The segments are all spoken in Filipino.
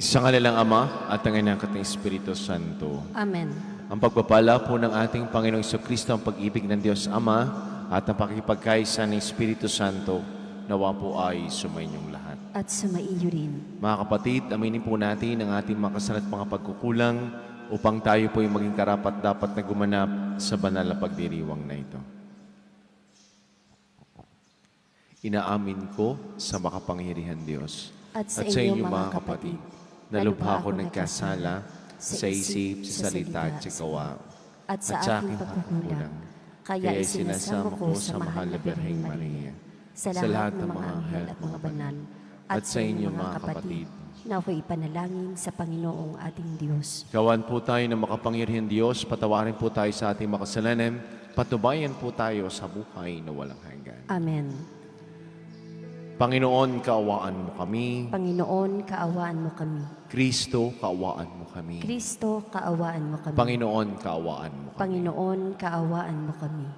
Sa ngala ng Ama at ng Anak at ng Espiritu Santo. Amen. Ang pagpapala po ng ating Panginoong Jesucristo, ang pag-ibig ng Diyos Ama at ang pakikipagkaisa ng Espiritu Santo, nawa po ay sumainyong lahat. At sumaiyo rin. Mga kapatid, aminin po natin ang ating mga kasalanan at mga pagkukulang upang tayo po ay maging karapat-dapat na gumanap sa banal na pagdiriwang na ito. Inaamin ko sa makapangyarihan Diyos At sa inyo mga kapatid, na lubha ko nagkasala sa isip, sa salita at sa gawa, at sa aking pagkukulang, kaya isinasamo ko sa mahal na Birheng Maria, sa lahat ng mga anghel at mga banal, at sa inyo mga kapatid, na ako'y ipanalangin sa Panginoong ating Diyos. Gawan po tayo ng makapangyarihan Diyos, patawarin po tayo sa ating makasalanan, patubayan po tayo sa buhay na walang hanggan. Amen. Panginoon, kaawaan mo kami. Panginoon, kaawaan mo kami. Kristo, kaawaan mo kami. Kristo, kaawaan mo kami. Panginoon, kaawaan mo kami. Panginoon, kaawaan mo kami.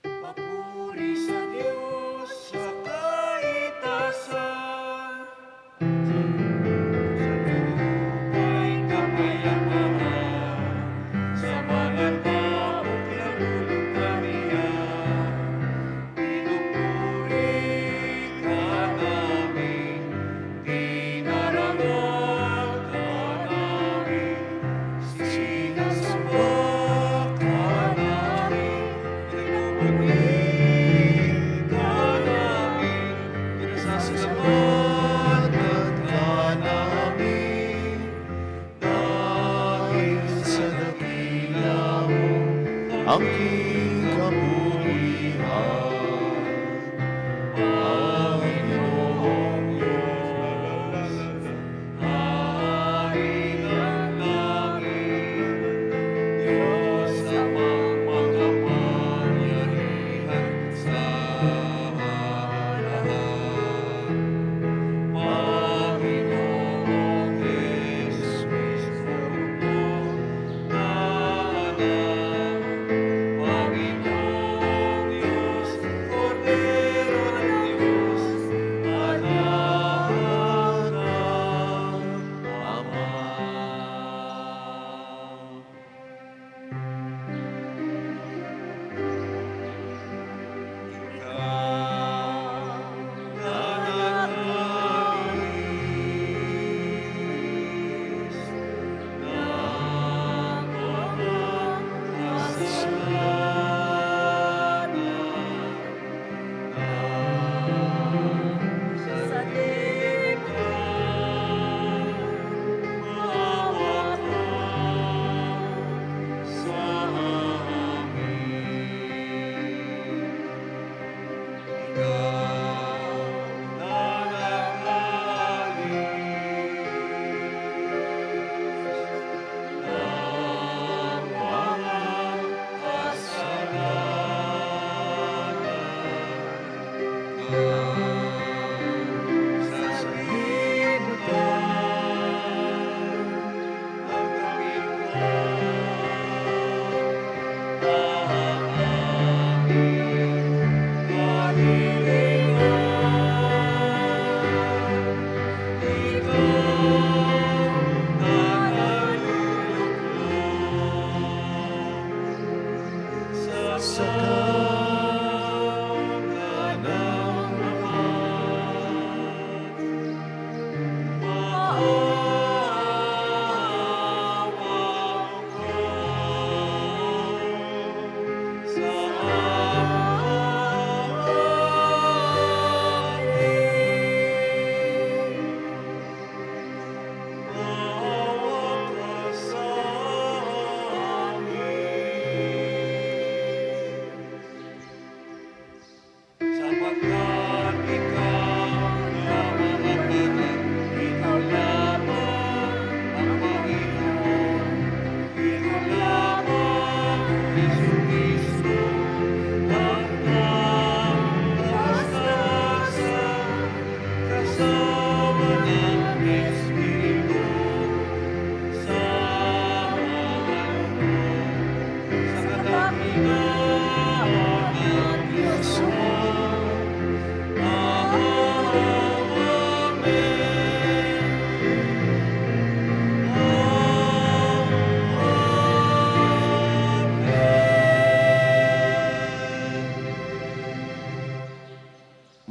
Papuri sa Diyos sa kaitasan, sa lupa'y kapayapaan, sa mga taong nalulungkarian. Pinupuri ka namin, dinarangal ka namin, sinasamba ka namin, nagmumuli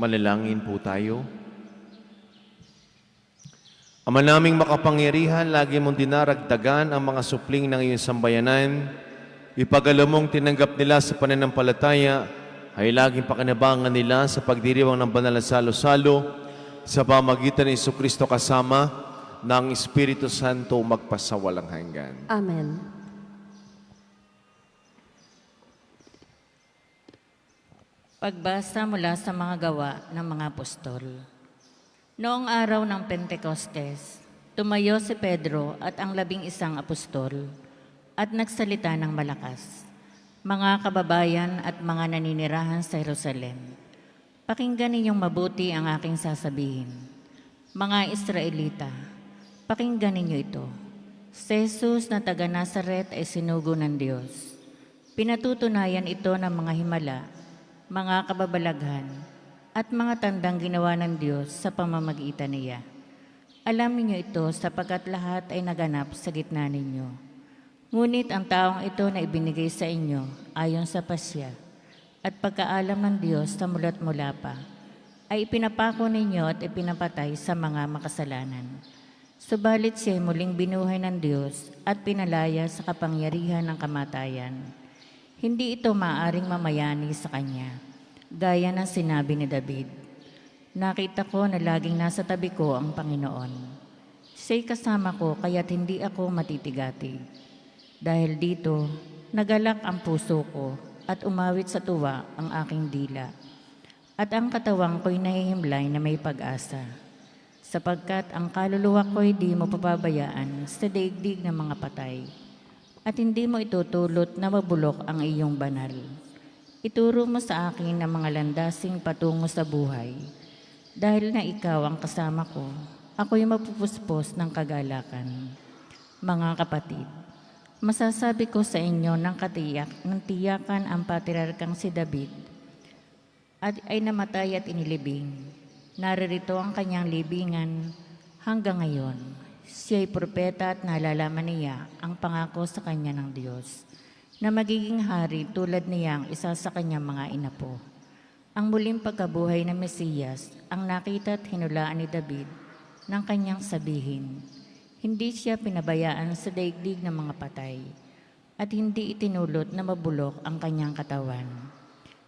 Manalangin po tayo. Ama naming makapangyarihan, lagi mong dinaragdagan ang mga supling ng iyong sambayanan. Ipagalo mong tinanggap nila sa pananampalataya, ay laging pakinabangan nila sa pagdiriwang ng banal na salo-salo sa pamagitan ni Jesucristo kasama ng Espiritu Santo magpasawalang hanggan. Amen. Pagbasa mula sa mga gawa ng mga apostol. Noong araw ng Pentecostes, tumayo si Pedro at ang 11 apostol at nagsalita ng malakas. Mga kababayan at mga naninirahan sa Jerusalem, pakinggan ninyong mabuti ang aking sasabihin. Mga Israelita, pakinggan ninyo ito. Si Jesus na taga Nazaret ay sinugo ng Diyos. Pinatutunayan ito ng mga himala, mga kababalaghan, at mga tandang ginawa ng Diyos sa pamamagitan niya. Alam niyo ito sapagkat lahat ay naganap sa gitna ninyo. Ngunit ang taong ito na ibinigay sa inyo ayon sa pasya at pagkaalam ng Diyos sa mula't mula pa, ay ipinapako ninyo at ipinapatay sa mga makasalanan. Subalit siya ay muling binuhay ng Diyos at pinalaya sa kapangyarihan ng kamatayan. Hindi ito maaaring mamayani sa Kanya, gaya ng sinabi ni David. Nakita ko na laging nasa tabi ko ang Panginoon. Siya'y kasama ko kaya't hindi ako matitigatig. Dahil dito, nagalak ang puso ko at umawit sa tuwa ang aking dila. At ang katawang ko'y nahihimlay na may pag-asa. Sapagkat ang kaluluwa ko'y di mo pababayaan sa daigdig ng mga patay. At hindi mo itutulot na mabulok ang iyong banal. Ituro mo sa akin ang mga landasing patungo sa buhay. Dahil na ikaw ang kasama ko, ako'y mapupuspos ng kagalakan. Mga kapatid, masasabi ko sa inyo ng tiyakan ang patriarkang si David at ay namatay at inilibing. Naririto ang kanyang libingan hanggang ngayon. Siya'y propeta at nalalaman niya ang pangako sa kanya ng Diyos na magiging hari tulad niyang isa sa kanyang mga inapo. Ang muling pagkabuhay ng Mesiyas ang nakita at hinulaan ni David ng kanyang sabihin. Hindi siya pinabayaan sa daigdig ng mga patay at hindi itinulot na mabulok ang kanyang katawan.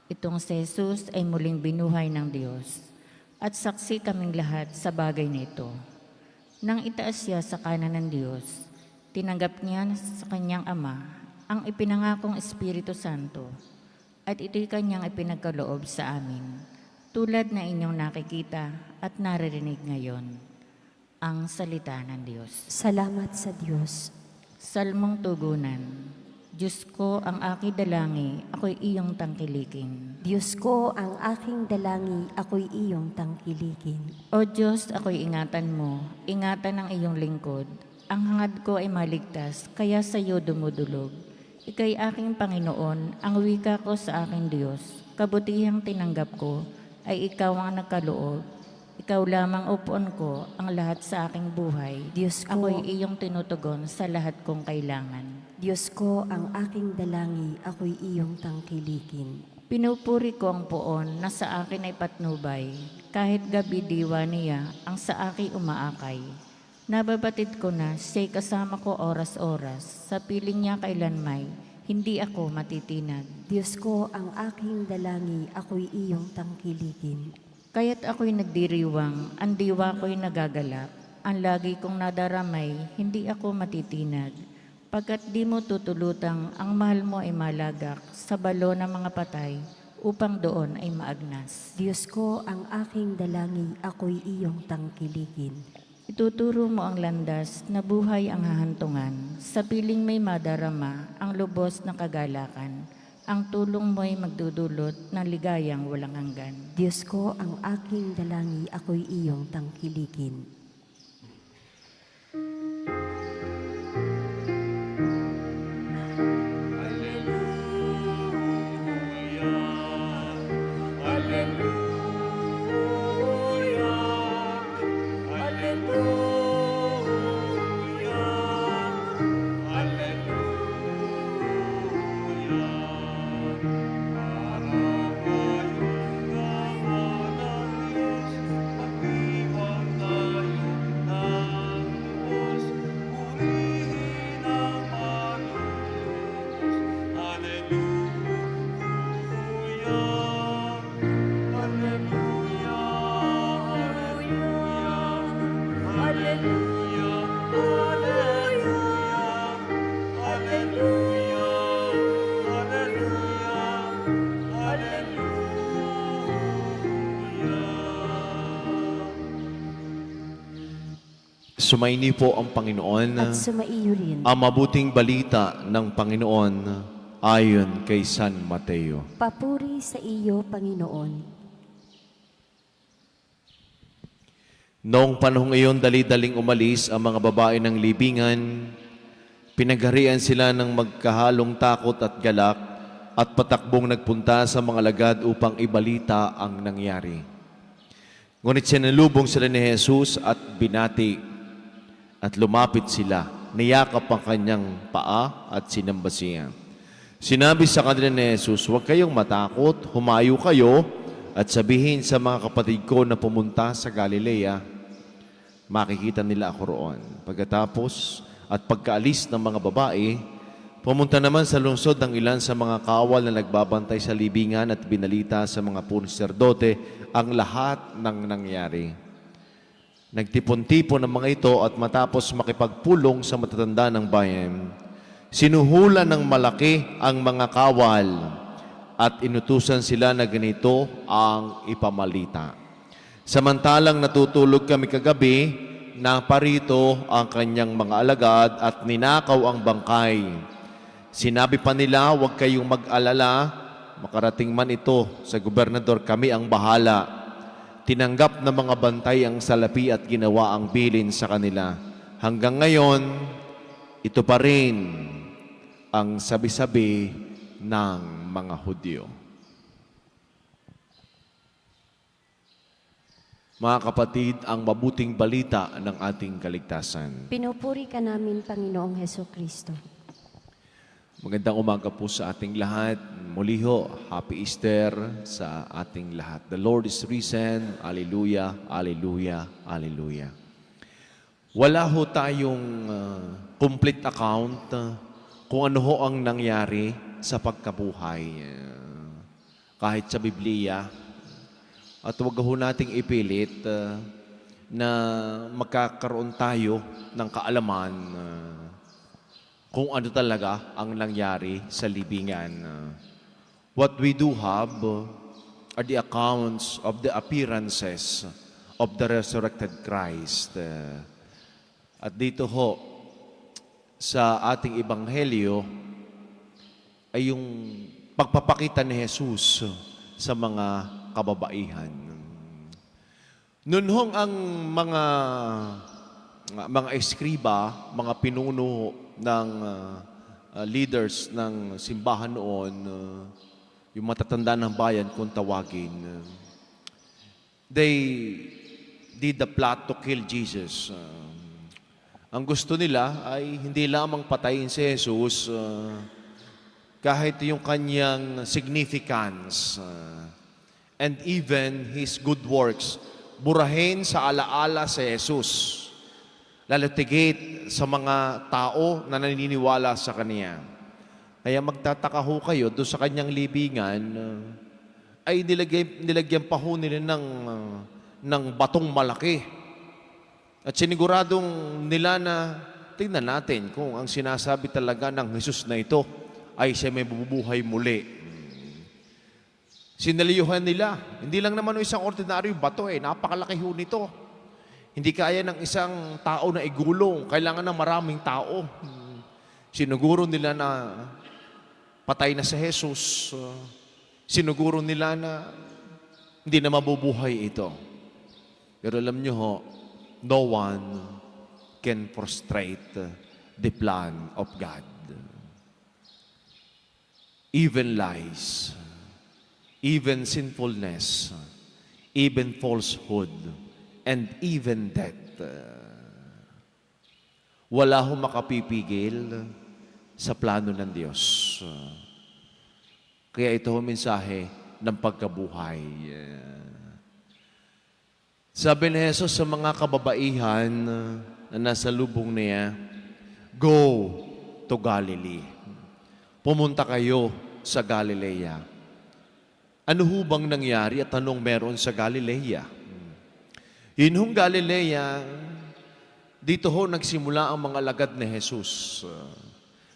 Itong si Jesus ay muling binuhay ng Diyos at saksi kaming lahat sa bagay na ito. Nang itaas siya sa kanan ng Diyos, tinanggap niya sa kanyang Ama ang ipinangakong Espiritu Santo at ito'y kanyang ipinagkaloob sa amin, tulad na inyong nakikita at naririnig ngayon. Ang salita ng Diyos. Salamat sa Diyos. Salmong tugunan. Diyos ko, ang aking dalangi, ako'y iyong tangkilikin. Diyos ko, ang aking dalangi, ako'y iyong tangkilikin. O Diyos, ako'y ingatan mo, ingatan ang iyong lingkod. Ang hangad ko ay maligtas, kaya sa iyo dumudulog. Ika'y aking Panginoon, ang wika ko sa aking Diyos. Kabutihang tinanggap ko ay ikaw ang nagkaloob. Ikaw lamang upuan ko ang lahat sa aking buhay. Diyos ko, Ako'y iyong tinutugon sa lahat kong kailangan. Diyos ko, ang aking dalangi, ako'y iyong tangkilikin. Pinupuri ko ang poon na sa akin ay patnubay. Kahit gabi diwa niya ang sa akin umaakay. Nababatid ko na siya'y kasama ko oras-oras. Sa piling niya kailanmay, hindi ako matitinag. Diyos ko, ang aking dalangi, ako'y iyong tangkilikin. Kaya't ako'y nagdiriwang, ang diwa ko'y nagagalak. Ang lagi kong nadaramay, hindi ako matitinag. Pagkat di mo tutulutang ang mahal mo ay malagak sa balo ng mga patay upang doon ay maagnas. Diyos ko, ang aking dalangi, ako'y iyong tangkilikin. Ituturo mo ang landas na buhay ang hahantungan. Sa piling may madarama ang lubos ng kagalakan. Ang tulong mo'y magdudulot ng ligayang walang hanggan. Diyos ko, ang aking dalangi, ako'y iyong tangkilikin. Sumaini po ang Panginoon. At sumaiyo rin. Ang mabuting balita ng Panginoon ayon kay San Mateo. Papuri sa iyo, Panginoon. Noong panahong iyon, dali-daling umalis ang mga babae ng libingan. Pinagharian sila ng magkahalong takot at galak at patakbong nagpunta sa mga alagad upang ibalita ang nangyari. Ngunit sinalubong sila ni Jesus at binati at lumapit sila. Niyakap ang kanyang paa at sinamba siya. Sinabi sa kanila ni Jesus, "Huwag kayong matakot, humayo kayo at sabihin sa mga kapatid ko na pumunta sa Galilea. Makikita nila ako roon." Pagkatapos at pagkaalis ng mga babae, pumunta naman sa lungsod ng ilan sa mga kawal na nagbabantay sa libingan at binalita sa mga punong saserdote ang lahat ng nangyari. Nagtipon-tipon ang mga ito at matapos makipagpulong sa matatanda ng bayan, sinuhulan ng malaki ang mga kawal at inutusan sila na ganito ang ipamalita. "Samantalang natutulog kami kagabi, naparito ang kanyang mga alagad at ninakaw ang bangkay. Sinabi pa nila, huwag kayong mag-alala, makarating man ito sa gobernador, kami ang bahala. Tinanggap ng mga bantay ang salapi at ginawa ang bilin sa kanila. Hanggang ngayon, ito pa rin ang sabi-sabi ng mga Hudyo." Mga kapatid, ang mabuting balita ng ating kaligtasan. Pinupuri ka namin, Panginoong Heso Kristo. Magandang umaga po sa ating lahat. Muli ho, Happy Easter sa ating lahat. The Lord is risen. Alleluia, alleluia, alleluia. Wala ho tayong complete account kung ano ho ang nangyari sa pagkabuhay. Kahit sa Biblia. At huwag ho nating ipilit na magkakaroon tayo ng kaalaman kung ano talaga ang nangyari sa libingan. What we do have are the accounts of the appearances of the resurrected Christ. At dito ho, sa ating ebanghelyo, ay yung pagpapakita ni Jesus sa mga kababaihan. Noon hong ang mga eskriba, mga pinuno ng leaders ng simbahan noon, yung matatanda ng bayan kung tawagin, they did the plot to kill Jesus. Ang gusto nila ay hindi lamang patayin si Jesus, kahit yung kanyang significance and even his good works, burahin sa alaala si Jesus. Lalatigit sa mga tao na naniniwala sa Kanya. Kaya magtataka ho kayo, doon sa Kanyang libingan, ay nilagyan pa ho nila ng batong malaki. At siniguradong nila na, tingnan natin kung ang sinasabi talaga ng Jesus na ito ay siya may bubuhay muli. Sinaliyuhan nila. Hindi lang naman isang ordinaryong bato napakalaki ho nito. Hindi kaya ng isang tao na igulong. Kailangan ng maraming tao. Sinuguro nila na patay na si Jesus. Sinuguro nila na hindi na mabubuhay ito. Pero alam nyo ho, no one can frustrate the plan of God. Even lies, even sinfulness, even falsehood, and even death. Wala ho makapipigil sa plano ng Diyos. Kaya ito ho mensahe ng pagkabuhay. Sabi ni Jesus sa mga kababaihan na nasa lubong niya, "Go to Galilee." Pumunta kayo sa Galilea. Ano ho bang nangyari at anong meron sa Galilea? Yun hong Galilea, dito ho nagsimula ang mga alagad ni Jesus.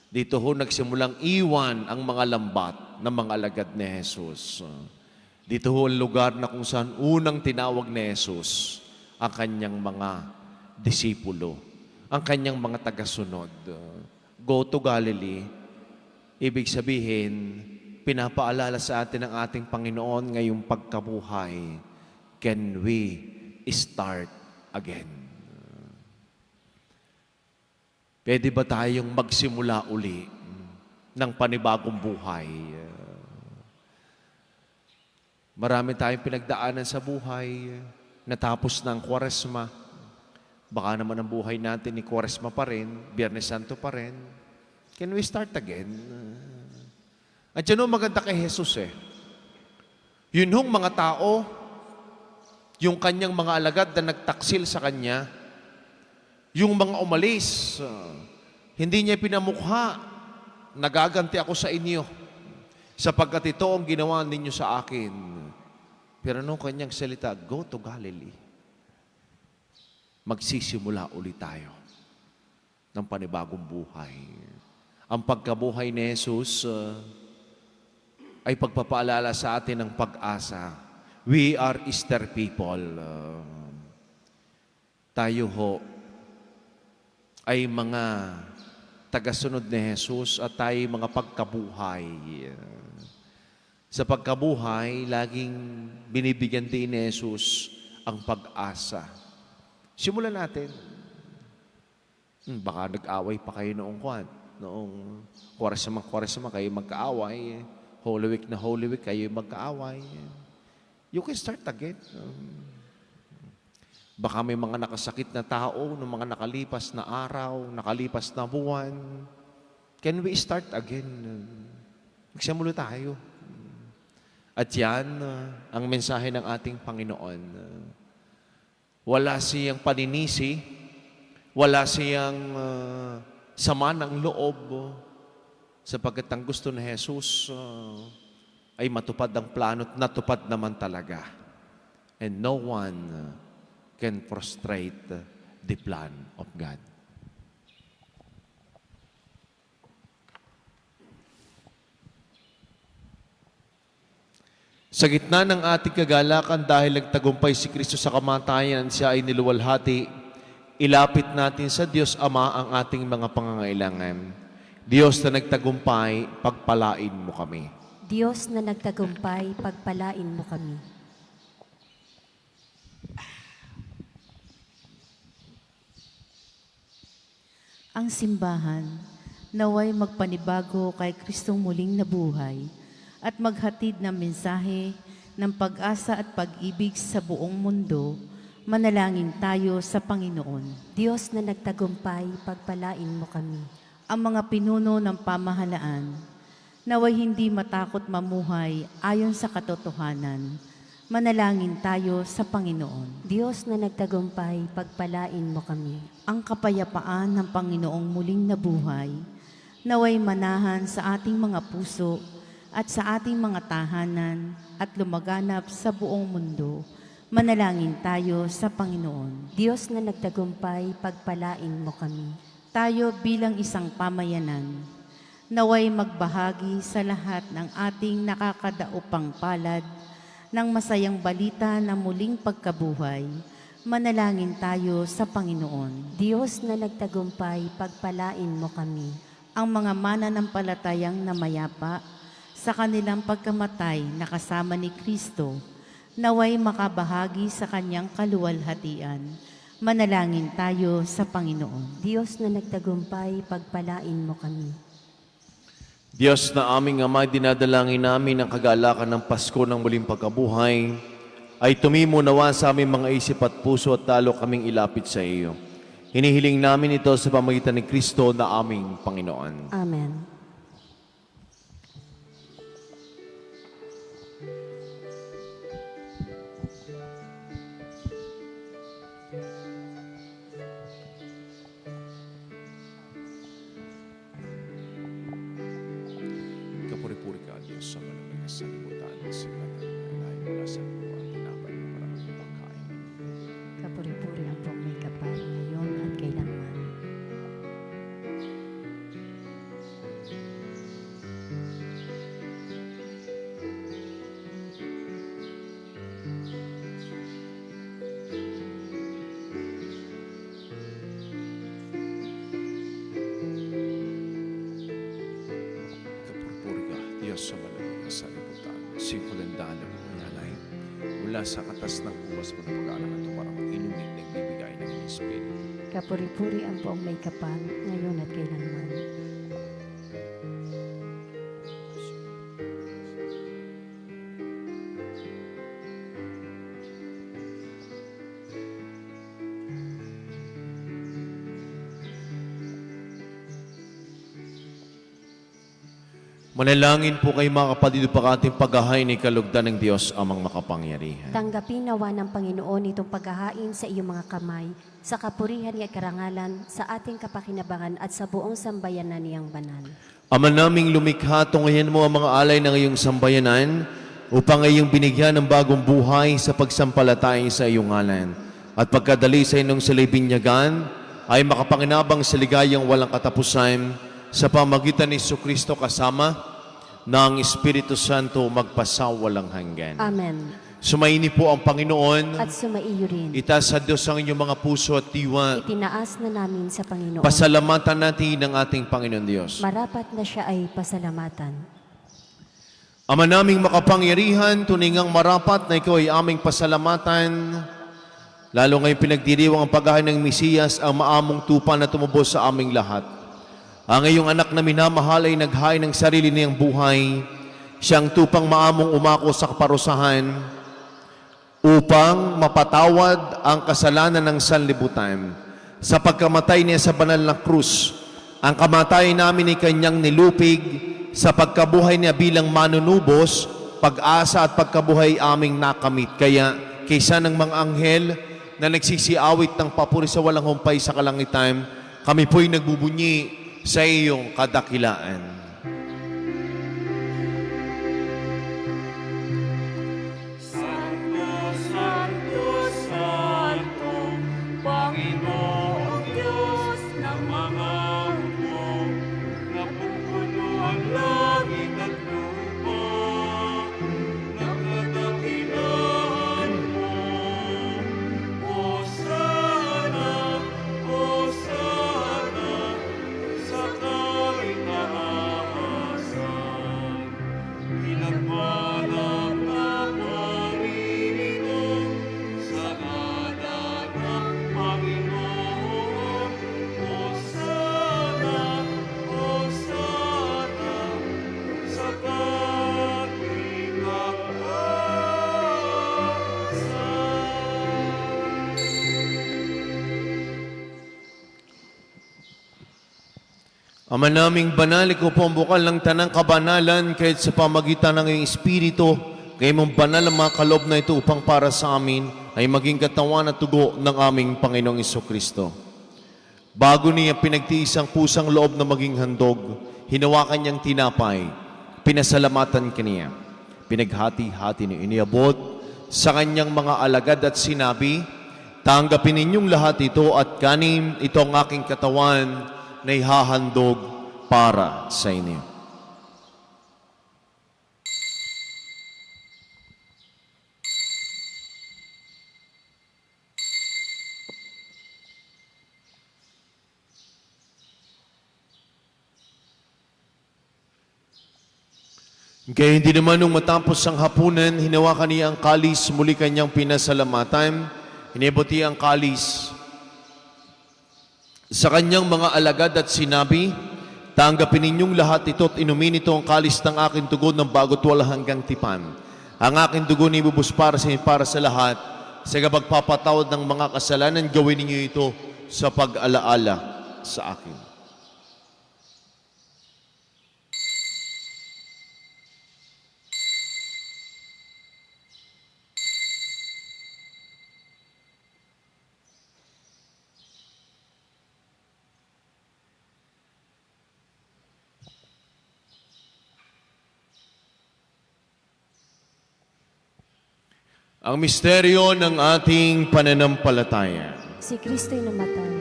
Dito ho nagsimulang iwan ang mga lambat ng mga alagad ni Jesus. Dito ho ang lugar na kung saan unang tinawag ni Jesus ang kanyang mga disipulo, ang kanyang mga tagasunod. Go to Galilee, ibig sabihin, pinapaalala sa atin ng ating Panginoon ngayong pagkabuhay, can we start again? Pwede ba tayong magsimula uli ng panibagong buhay? Marami tayong pinagdaanan sa buhay, natapos na ang Kwaresma. Baka naman ang buhay natin ni Kwaresma pa rin, Biyernes Santo pa rin. Can we start again? At yan o maganda kay Jesus eh. Yun hong mga tao, yung kanyang mga alagad na nagtaksil sa kanya, yung mga umalis, hindi niya pinamukha, nagaganti ako sa inyo, sapagkat ito ang ginawa ninyo sa akin. Pero nung kanyang salita, go to Galilee. Magsisimula ulit tayo ng panibagong buhay. Ang pagkabuhay ni Jesus ay pagpapaalala sa atin ng pag-asa. We are Easter people. Tayo ho ay mga tagasunod ni Jesus at tayo mga pagkabuhay. Sa pagkabuhay, laging binibigyan din ni Jesus ang pag-asa. Simulan natin. Baka nag-away pa kayo noong Kwaresma kayo magkaaway. Holy Week na Holy Week kayo magkaaway. You can start again. Baka may mga nakasakit na tao, ng mga nakalipas na araw, nakalipas na buwan. Can we start again? Magsimula tayo. At yan, ang mensahe ng ating Panginoon. Wala siyang paninisi, wala siyang sama ng loob, sapagkat ang gusto ni Jesus ay matupad ang plano at natupad naman talaga. And no one can frustrate the plan of God. Sa gitna ng ating kagalakan dahil nagtagumpay si Kristo sa kamatayan, siya ay niluwalhati, ilapit natin sa Diyos Ama ang ating mga pangangailangan. Diyos na nagtagumpay, pagpalain mo kami. Diyos na nagtagumpay, pagpalain mo kami. Ang simbahan, naway magpanibago kay Kristong muling nabuhay at maghatid ng mensahe ng pag-asa at pag-ibig sa buong mundo. Manalangin tayo sa Panginoon. Diyos na nagtagumpay, pagpalain mo kami. Ang mga pinuno ng pamahalaan, naway hindi matakot mamuhay ayon sa katotohanan. Manalangin tayo sa Panginoon. Diyos na nagtagumpay, pagpalain mo kami. Ang kapayapaan ng Panginoong muling nabuhay, naway manahan sa ating mga puso at sa ating mga tahanan at lumaganap sa buong mundo. Manalangin tayo sa Panginoon. Diyos na nagtagumpay, pagpalain mo kami. Tayo bilang isang pamayanan, naway magbahagi sa lahat ng ating nakakadaupang palad ng masayang balita na muling pagkabuhay. Manalangin tayo sa Panginoon. Diyos na nagtagumpay, pagpalain mo kami. Ang mga mananampalatayang namayapa sa kanilang pagkamatay na kasama ni Kristo, naway makabahagi sa kanyang kaluwalhatian. Manalangin tayo sa Panginoon. Diyos na nagtagumpay, pagpalain mo kami. Diyos na aming Ama, dinadalangin namin ang kagalakan ng Pasko ng muling pagkabuhay, ay tumimo nawa sa aming mga isip at puso at talo kaming ilapit sa iyo. Hinihiling namin ito sa pamagitan ni Kristo na aming Panginoon. Amen. Kapuri-puri ka, Diyos, sa malamig na salimutan ng sikat at lahi mula sa lupa at tinapay ng maraming pagkain. Kapuri-puri ang pong may kapal ngayon at kailanman. sikulan dalaw o yalay, mula sa katas ng uwas mo na pag-aalangan ito para mag-inumin na nagbibigay ng iyong Espiritu. Kapuri-puri ang buong may kapal, ngayon at kailanman. Manalangin po kayo mga kapatid upang ating paghahain ni kalugdan ng Diyos amang makapangyarihan. Tanggapin nawa ng Panginoon itong paghahain sa iyong mga kamay, sa kapurihan at karangalan, sa ating kapakinabangan at sa buong sambayanan niyang banal. Ama naming lumikha, tungayan mo ang mga alay ng iyong sambayanan upang iyong binigyan ng bagong buhay sa pagsampalatay sa iyong ngalan. At pagkadali sa inyong silibinyagan ay makapanginabang sa ligayang walang katapusan sa pamagitan ni Jesucristo kasama ng Espiritu Santo magpasawalang hanggan. Amen. Sumaini po ang Panginoon. At sumaiyo rin. Itaas sa Diyos ang inyong mga puso at diwa. Itinaas na namin sa Panginoon. Pasalamatan natin ang ating Panginoon Diyos. Marapat na siya ay pasalamatan. Ama naming makapangyarihan, tuningang marapat na ikaw ay aming pasalamatan. Lalo ngayon pinagdiriwang ang paghahain ng Mesiyas, ang maamong tupa na tumubos sa aming lahat. Ang iyong anak na minamahal ay naghain ng sarili niyang buhay. Siyang tupang maamong umako sa kaparusahan upang mapatawad ang kasalanan ng sanlibutan. Sa pagkamatay niya sa banal na krus, ang kamatayan namin ay kanyang nilupig. Sa pagkabuhay niya bilang manunubos, pag-asa at pagkabuhay aming nakamit. Kaya kaysa ng mga anghel na nagsisiawit ng papuri sa walang humpay sa kalangitan, kami po'y nagbubunyi sa iyong kadakilaan. Santo, Santo, Santo, Panginoong Diyos ng mga hukbo, napupuno ang langit at lupa, nakadakilaan mo. Hosana, Hosana, sa kaitaasan. Pinagmalang na paririto sa ngalan ng Panginoon. Hosana, Hosana, sa Ama naming banal, ikaw po ang bukal ng tanang kabanalan kahit sa pamagitan ng iyong Espiritu, kayo mong banal ang mga kaloob na ito upang para sa amin ay maging katawan at tugo ng aming Panginoong Jesucristo. Bago niya pinagtiis ang pusang loob na maging handog, hinawakan niyang tinapay, pinasalamatan kaniya, pinaghati-hati niya, iniabot sa kanyang mga alagad at sinabi, tanggapin ninyong lahat ito at kanin, ito ang aking katawan na ihahandog para sa inyo. Kaya hindi naman nung matapos ang hapunan, hinawakan niya ang kalis, muli kanyang pinasalamatan, hinibuti ang kalis sa kanyang mga alagad at sinabi, tanggapin ninyong lahat ito at inumin ito ang kalis ng aking dugo ng bago't wala hanggang tipan. Ang aking dugo ni ibubus para sa lahat. Sa pagpapatawad ng mga kasalanan, gawin ninyo ito sa pag-alaala sa akin. Ang misteryo ng ating pananampalataya. Si Kristo'y namatay.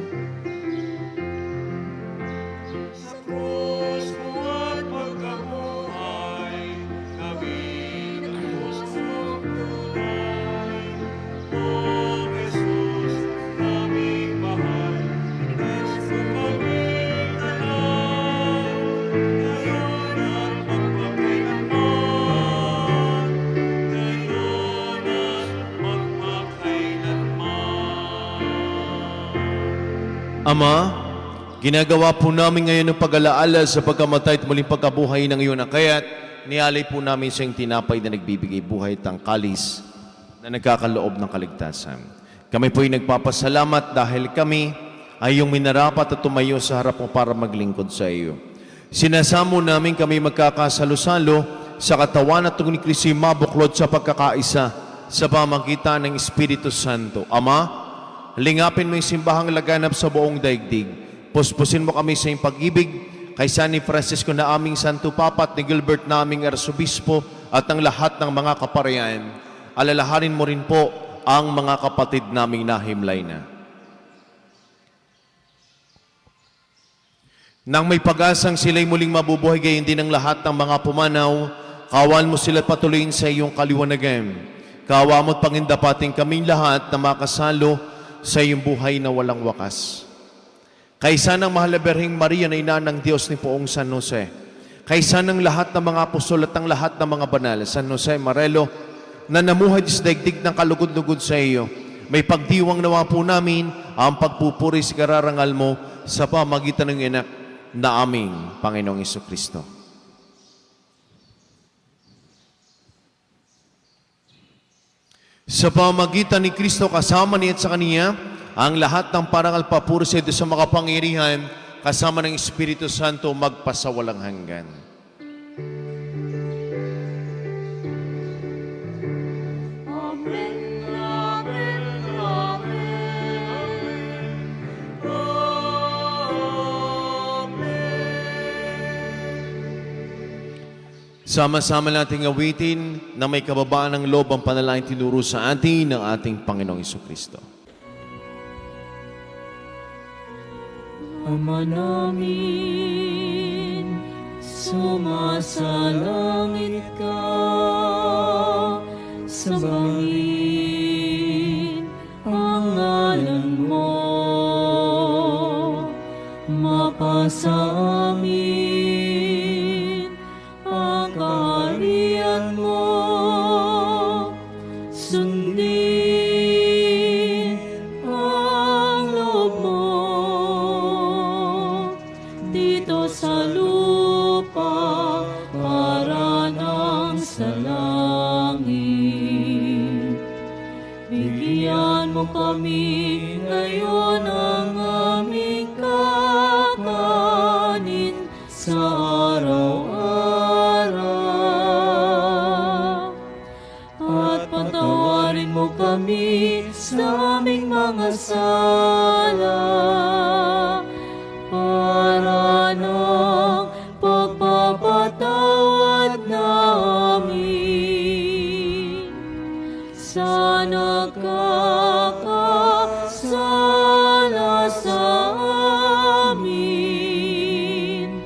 Sa krus mo at pagkabuhay, gawin ang pusong tunay. O Jesus, aming mahal, itas mo kaming tanan, ngayon at magpakailanman. Ama, ginagawa po namin ngayon ng pag-alaala sa pagkamatay at muling pagkabuhay ng iyong akayat. Nialay po namin sa iyong tinapay na nagbibigay buhay at ang kalis na nagkakaloob ng kaligtasan. Kami po'y nagpapasalamat dahil kami ay iyong minarapat at tumayo sa harap mo para maglingkod sa iyo. Sinasamo namin kami magkakasalo-salo sa katawan at tungkol ni Kristo mabuklod sa pagkakaisa sa pamagitan ng Espiritu Santo. Ama, lingapin mo yung simbahang laganap sa buong daigdig. Puspusin mo kami sa iyong pag-ibig, kay San ni Francisco na aming Santo Papa at ni Gilbert na aming Arsobispo at ang lahat ng mga kaparian. Alalahanin mo rin po ang mga kapatid naming nahimlay na. Nang may pag-asang sila'y muling mabubuhay, gayon din ang lahat ng mga pumanaw, kawan mo sila patuloyin sa iyong kaliwanagan. Kawa mo't pangindapating kaming lahat na makasalo sa iyong buhay na walang wakas. Kaysa ng mahal na Berheng Maria na ina ng Diyos ni Poong San Jose, kaysa ng lahat ng mga apostol at ng lahat ng mga banal, San Jose Marelo, na namuhay sa daigdig ng kalugod-lugod sa iyo, may pagdiwang nawa po namin ang pagpupuri sa kararangal mo sa pamagitan ng anak na aming Panginoong Jesucristo. Sa pamagitan ni Kristo kasama niya at sa Kaniya, ang lahat ng parangal papuri sa ito sa makapangyarihan, kasama ng Espiritu Santo magpasawalang hanggan. Amen, amen, amen, amen. Sama-sama nating awitin na may kababaan ng loob ang panalangin tinuro sa atin ng ating Panginoong Jesucristo. Ama namin, sumasalangit ka, sambahin ang ngalan mo, mapasa amin ang kaharian mo, sundin ang loob mo dito sa lupa para nang sa langit. Bigyan mo kami ngayon ang aming kakanin sa araw-araw. At patawarin mo kami sa aming mga sala para ng pagpapatawad namin sa nagkakasala sa amin.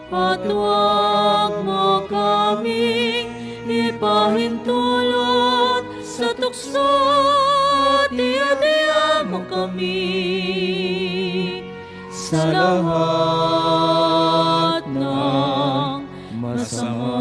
At huwag mo kaming ipahintulot sa tukso at iadya mo kami sa lahat ng masama.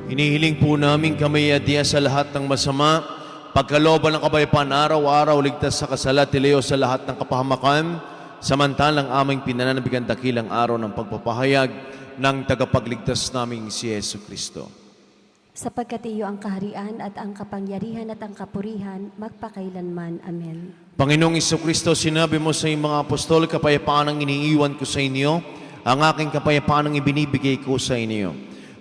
Hinihiling po namin kami adya sa lahat ng masama, pagkalooban ng kapayapaan araw-araw, ligtas sa kasalat, tilayo sa lahat ng kapahamakan, samantalang aming pinananabigan dakilang araw ng pagpapahayag ng tagapagligtas naming si Yesu Kristo. Sapagkat iyo ang kaharian at ang kapangyarihan at ang kapurihan, magpakailanman. Amen. Panginoong Jesucristo, sinabi mo sa iyong mga apostol, kapayapaan ang iniiwan ko sa inyo, ang aking kapayapaan ang ibinibigay ko sa inyo.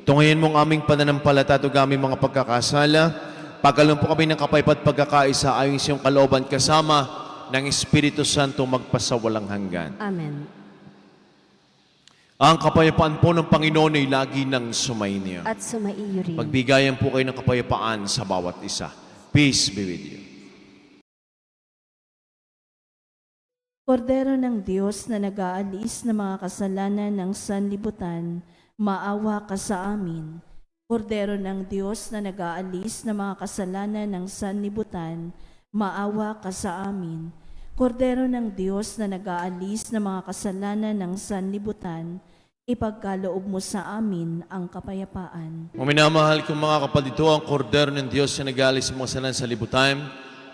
Tungayin mong aming pananampalataya at aming mga pagkakasala, pagkaloob po kami ng kapayapaan at pagkakaisa ayon sa iyong kalooban kasama ng Espiritu Santo magpasawalang hanggan. Amen. Ang kapayapaan po ng Panginoon ay lagi nang sumainyo. At sumaiyo rin. Magbigayan po kayo ng kapayapaan sa bawat isa. Peace be with you. Kordero ng Diyos na nag-aalis ng mga kasalanan ng sanlibutan, maawa ka sa amin. Kordero ng Diyos na nag-aalis ng mga kasalanan ng sanlibutan, maawa ka sa amin. Kordero ng Diyos na nag-aalis ng mga kasalanan ng sanlibutan, ipagkaloob mo sa amin ang kapayapaan. Minamahal kong mga kapatid, ang kordero ng Diyos na nag-aalis sa mga kasalanan sa libutan,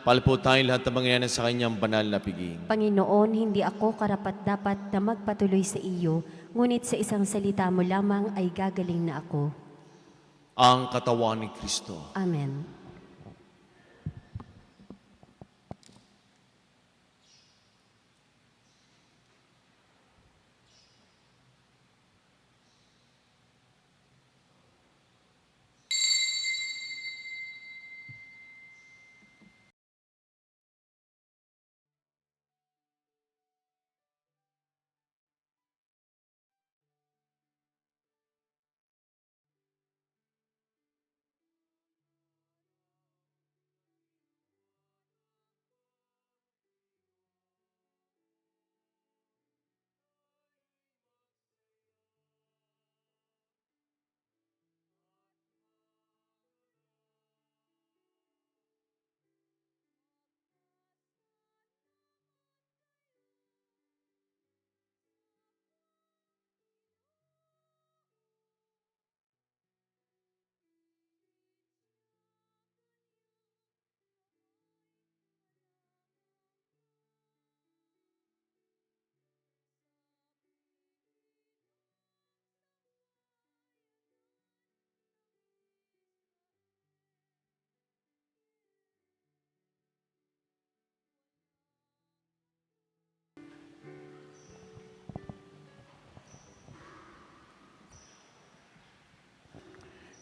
Palpo tayo lahat ng mangyayanan sa kanyang banal na piging. Panginoon, hindi ako karapat-dapat na magpatuloy sa iyo, ngunit sa isang salita mo lamang ay gagaling na ako. Ang katawan ni Kristo. Amen.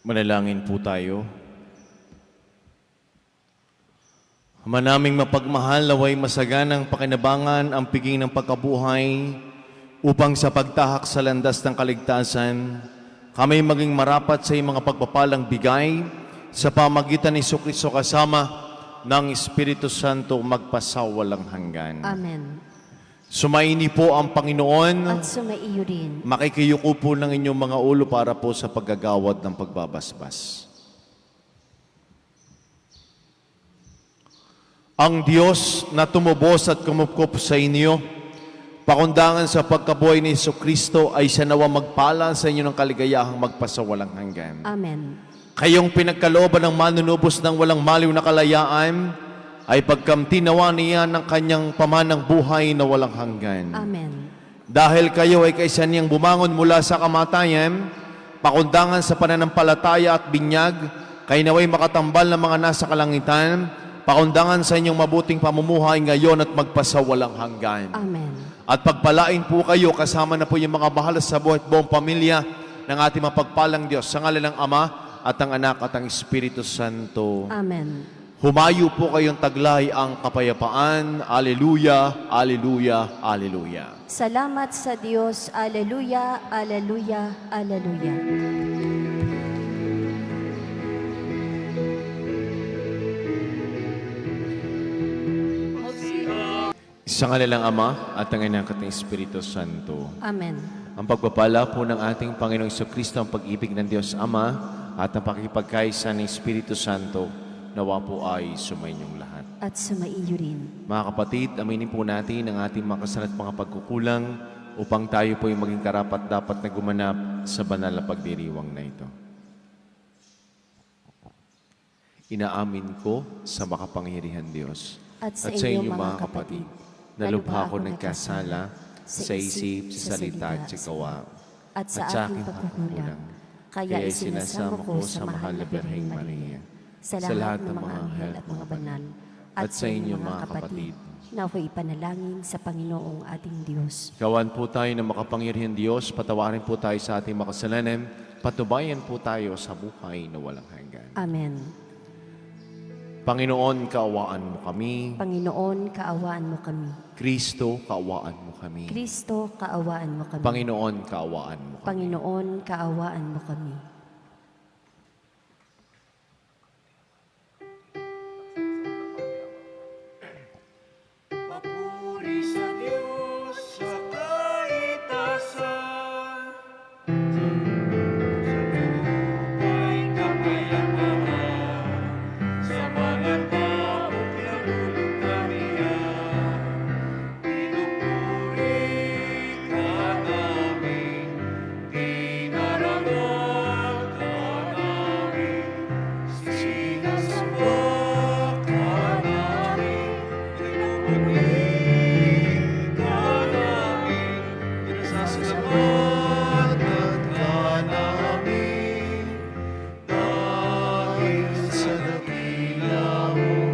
Manalangin po tayo. Ama naming mapagmahal, naway masaganang pakinabangan ang piging ng pagkabuhay upang sa pagtahak sa landas ng kaligtasan, kami maging marapat sa iyong mga pagpapalang bigay sa pamagitan ni Jesucristo kasama ng Espiritu Santo magpasawalang hanggan. Amen. Sumaini po ang Panginoon. At sumaiyo rin. Makikiyuko po ng inyong mga ulo para po sa paggagawad ng pagbabasbas. Ang Diyos na tumubos at kumupkup sa inyo, pakundangan sa pagkabuhay ni Jesucristo ay siya nawa magpala sa inyo ng kaligayahang magpasawalang hanggan. Amen. Kayong pinagkalooban ng manunubos ng walang maliw na kalayaan, ay pagkamtinawa niya ng kanyang pamanang buhay na walang hanggan. Amen. Dahil kayo ay kaysa niyang bumangon mula sa kamatayan, pakundangan sa pananampalataya at binyag, kayo naway makatambal ng mga nasa kalangitan, pakundangan sa inyong mabuting pamumuhay ngayon at magpasawalang hanggan. Amen. At pagpalain po kayo, kasama na po yung mga bahala sa buhay at buong pamilya ng ating mapagpalang Diyos, sa ngalan ng Ama at ang Anak at ang Espiritu Santo. Amen. Humayo po kayong taglay ang kapayapaan. Alleluia, alleluia, alleluia. Salamat sa Diyos. Alleluia, alleluia, alleluia. Sa ngalan ng Ama at ang Anak at ang Espiritu Santo. Amen. Ang pagpapala po ng ating Panginoong Jesucristo, ang pag-ibig ng Diyos Ama at ang pakikipagkaisa ng Espiritu Santo, nawa po ay sumainyong lahat. At sumaiyo rin. Mga kapatid, aminin po natin ang ating mga kasalanan at mga pagkukulang upang tayo po ay maging karapat-dapat na gumanap sa banal na pagdiriwang na ito. Inaamin ko sa makapangyarihan Diyos At sa inyo, mga kapatid, na lubha ko nagkasala sa isip, sa salita at sa gawa, at sa aking pagkukulang. Kaya isinasamo ko sa mahal na Birheng Maria, sa lahat ng mga anghel at mga banal, at sa inyo mga kapatid, na ako'y ipanalangin sa Panginoong ating Diyos. Gawan po tayo ng makapangyarihan Diyos, patawarin po tayo sa ating makasalanan, patubayan po tayo sa buhay na walang hanggan. Amen. Panginoon, kaawaan mo kami. Panginoon, kaawaan mo kami. Kristo, kaawaan mo kami. Kristo, kaawaan mo kami. Panginoon, kaawaan mo kami. Panginoon, kaawaan mo kami. Papuri sa Diyos sa kaitasan, sa lupa'y kapayapaan, sa mga taong nalulutarian. Pinupuri ka namin, dinarangal Ayon sa dakila mo,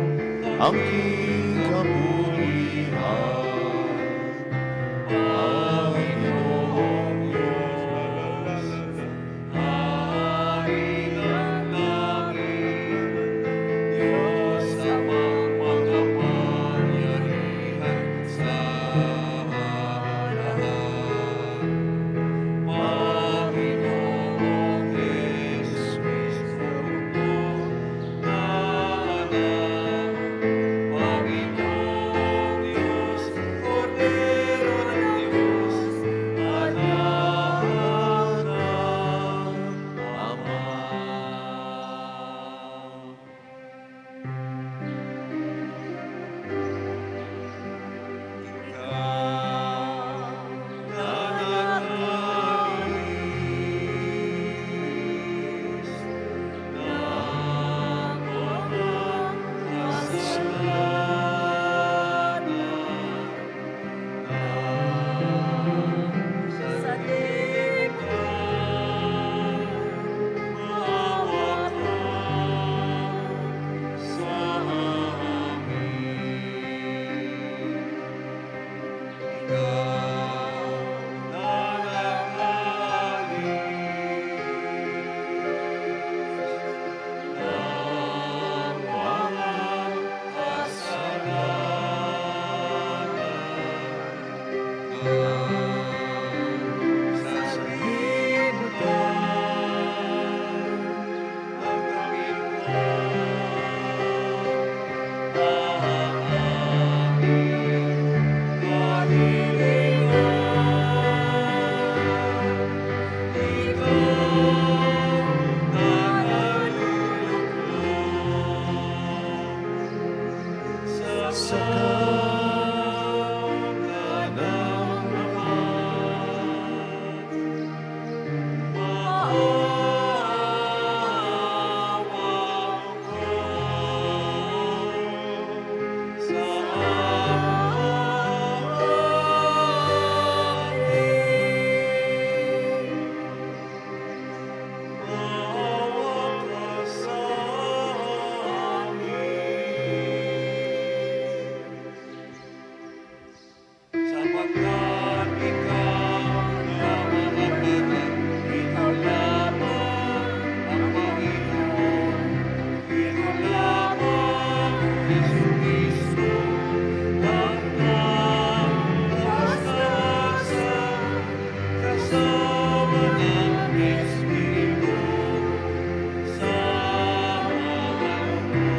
ang kikabuhian. Panginoong Diyos, Hari ng langit, Diyos amang makapangyarihan sa lahat. Panginoong Yesus Kristo, na anak, Panginoong Diyos, Kordero ng Diyos, anak ng Ama. Sapagkat ikaw namamagitan, ikaw lamang ang Panginoon, ikaw lamang Jesucristo, hanggang wawasan, kasama ng Espiritu, sa mahal mo,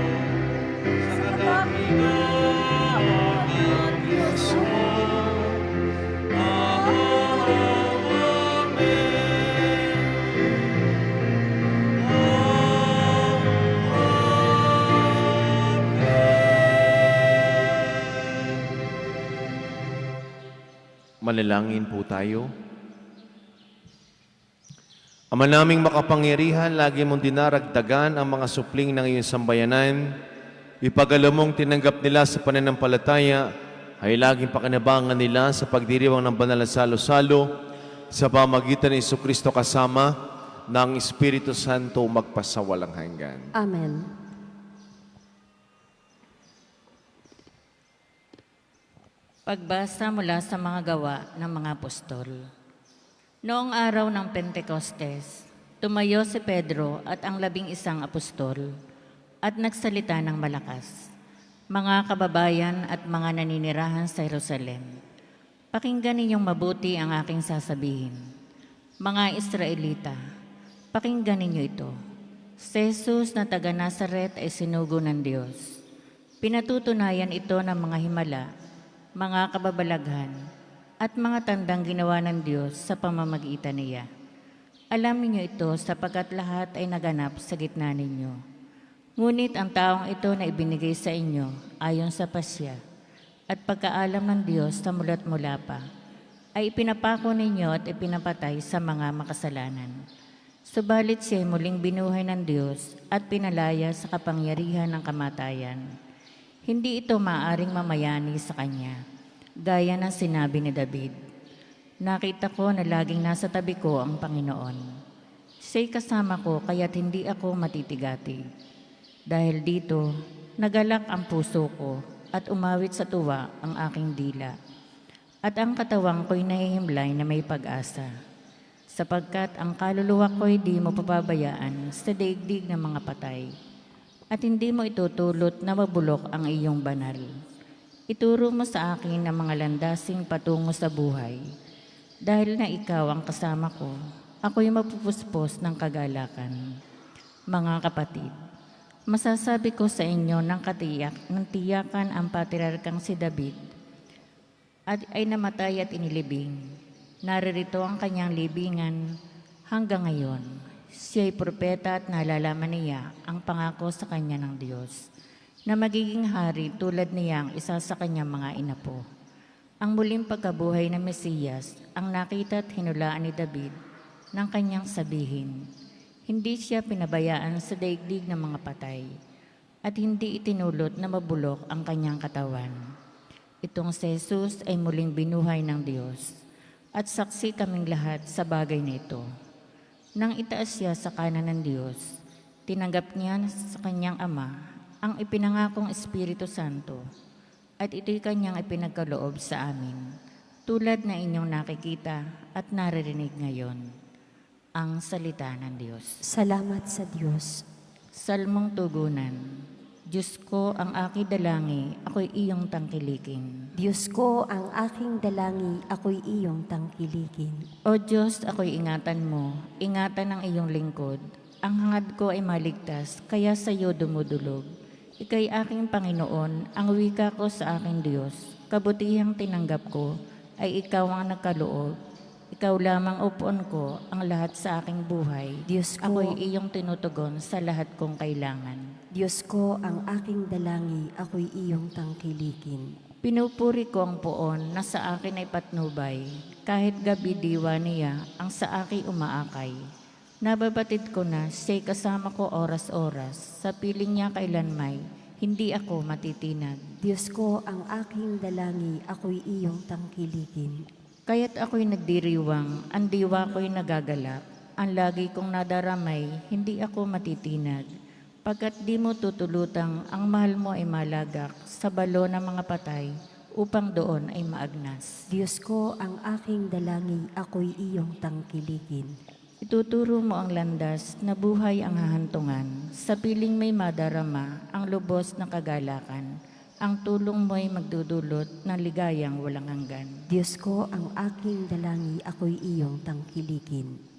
sa kadakilaan ng Diyos mo. Manalangin po tayo. Ama naming makapangyarihan, lagi mong dinaragdagan ang mga supling ng iyong sambayanan. Ipagalam mong tinanggap nila sa pananampalataya, ay laging pakinabangan nila sa pagdiriwang ng banal na salo-salo sa pamagitan ni Jesucristo kasama ng Espiritu Santo magpasawalang hanggan. Amen. Pagbasa mula sa mga gawa ng mga apostol. Noong araw ng Pentecostes, tumayo si Pedro at ang 11 apostol at nagsalita ng malakas. Mga kababayan at mga naninirahan sa Jerusalem, pakinggan ninyong mabuti ang aking sasabihin. Mga Israelita, pakinggan ninyo ito. Si Jesus na taga Nazaret ay sinugo ng Diyos. Pinatutunayan ito ng mga himala, mga kababalaghan, at mga tandang ginawa ng Diyos sa pamamagitan niya. Alam niyo ito sapagkat lahat ay naganap sa gitna ninyo. Ngunit ang taong ito na ibinigay sa inyo ayon sa pasya at pagkaalam ng Diyos sa mula't mula pa, ay ipinapako ninyo at ipinapatay sa mga makasalanan. Subalit siya muling binuhay ng Diyos at pinalaya sa kapangyarihan ng kamatayan. Hindi ito maaaring mamayani sa Kanya, gaya ng sinabi ni David. Nakita ko na laging nasa tabi ko ang Panginoon. Siya'y kasama ko kaya't hindi ako matitigati. Dahil dito, nagalak ang puso ko at umawit sa tuwa ang aking dila. At ang katawang ko'y nahihimlay na may pag-asa. Sapagkat ang kaluluwa ko'y di mo papabayaan sa daigdig ng mga patay. At hindi mo itutulot na mabulok ang iyong banal. Ituro mo sa akin ang mga landasing patungo sa buhay. Dahil na ikaw ang kasama ko, ako'y mapupuspos ng kagalakan. Mga kapatid, masasabi ko sa inyo ng tiyakan ang patriarkang si David at ay namatay at inilibing. Naririto ang kanyang libingan hanggang ngayon. Siya'y propeta at nalalaman niya ang pangako sa kanya ng Diyos na magiging hari tulad niya ang isa sa kanyang mga inapo. Ang muling pagkabuhay ng Mesiyas ang nakita at hinulaan ni David ng kanyang sabihin. Hindi siya pinabayaan sa daigdig ng mga patay at hindi itinulot na mabulok ang kanyang katawan. Itong si Jesus ay muling binuhay ng Diyos at saksi kaming lahat sa bagay na ito. Nang itaas siya sa kanan ng Diyos, tinanggap niya sa kanyang Ama ang ipinangakong Espiritu Santo at ito'y kanyang ipinagkaloob sa amin, tulad na inyong nakikita at naririnig ngayon. Ang salita ng Diyos. Salamat sa Diyos. Salmong tugunan. Diyos ko, ang aking dalangi, ako'y iyong tangkilikin. Diyos ko, ang aking dalangi, ako'y iyong tangkilikin. O Diyos, ako'y ingatan mo, ingatan ang iyong lingkod. Ang hangad ko ay maligtas, kaya sa iyo dumudulog. Ika'y aking Panginoon, ang wika ko sa aking Diyos. Kabutihang tinanggap ko, ay ikaw ang nagkaloob. Ikaw lamang upuan ko ang lahat sa aking buhay. Diyos ko, Ako'y iyong tinutugon sa lahat kong kailangan. Diyos ko, ang aking dalangi, ako'y iyong tangkilikin. Pinupuri ko ang poon na sa akin ay patnubay, kahit gabi diwa niya ang sa akin umaakay. Nababatid ko na siya'y kasama ko oras-oras, sa piling niya kailanmay, hindi ako matitinag. Diyos ko, ang aking dalangi, ako'y iyong tangkilikin. Kaya't ako'y nagdiriwang, ang diwa ko'y nagagalak, ang lagi kong nadaramay, hindi ako matitinag. Pagkat di mo tutulutang ang mahal mo ay malagak sa balo ng mga patay upang doon ay maagnas. Diyos ko, ang aking dalangi, ako'y iyong tangkilikin. Ituturo mo ang landas na buhay ang hahantungan. Sa piling may madarama ang lubos na kagalakan. Ang tulong mo ay magdudulot ng ligayang walang hanggan. Diyos ko, ang aking dalangi, ako'y iyong tangkilikin.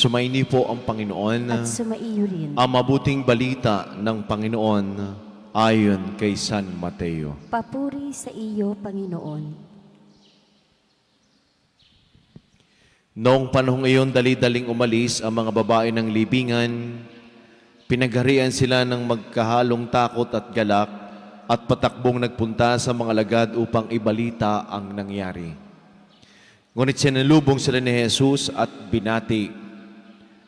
Sumaini po ang Panginoon. At sumaiyo rin. Ang mabuting balita ng Panginoon ayon kay San Mateo. Papuri sa iyo, Panginoon. Noong panahong iyon, dali-daling umalis ang mga babae ng libingan. Pinagharian sila ng magkahalong takot at galak at patakbong nagpunta sa mga lagad upang ibalita ang nangyari. Ngunit sinalubong sila ni Jesus at binati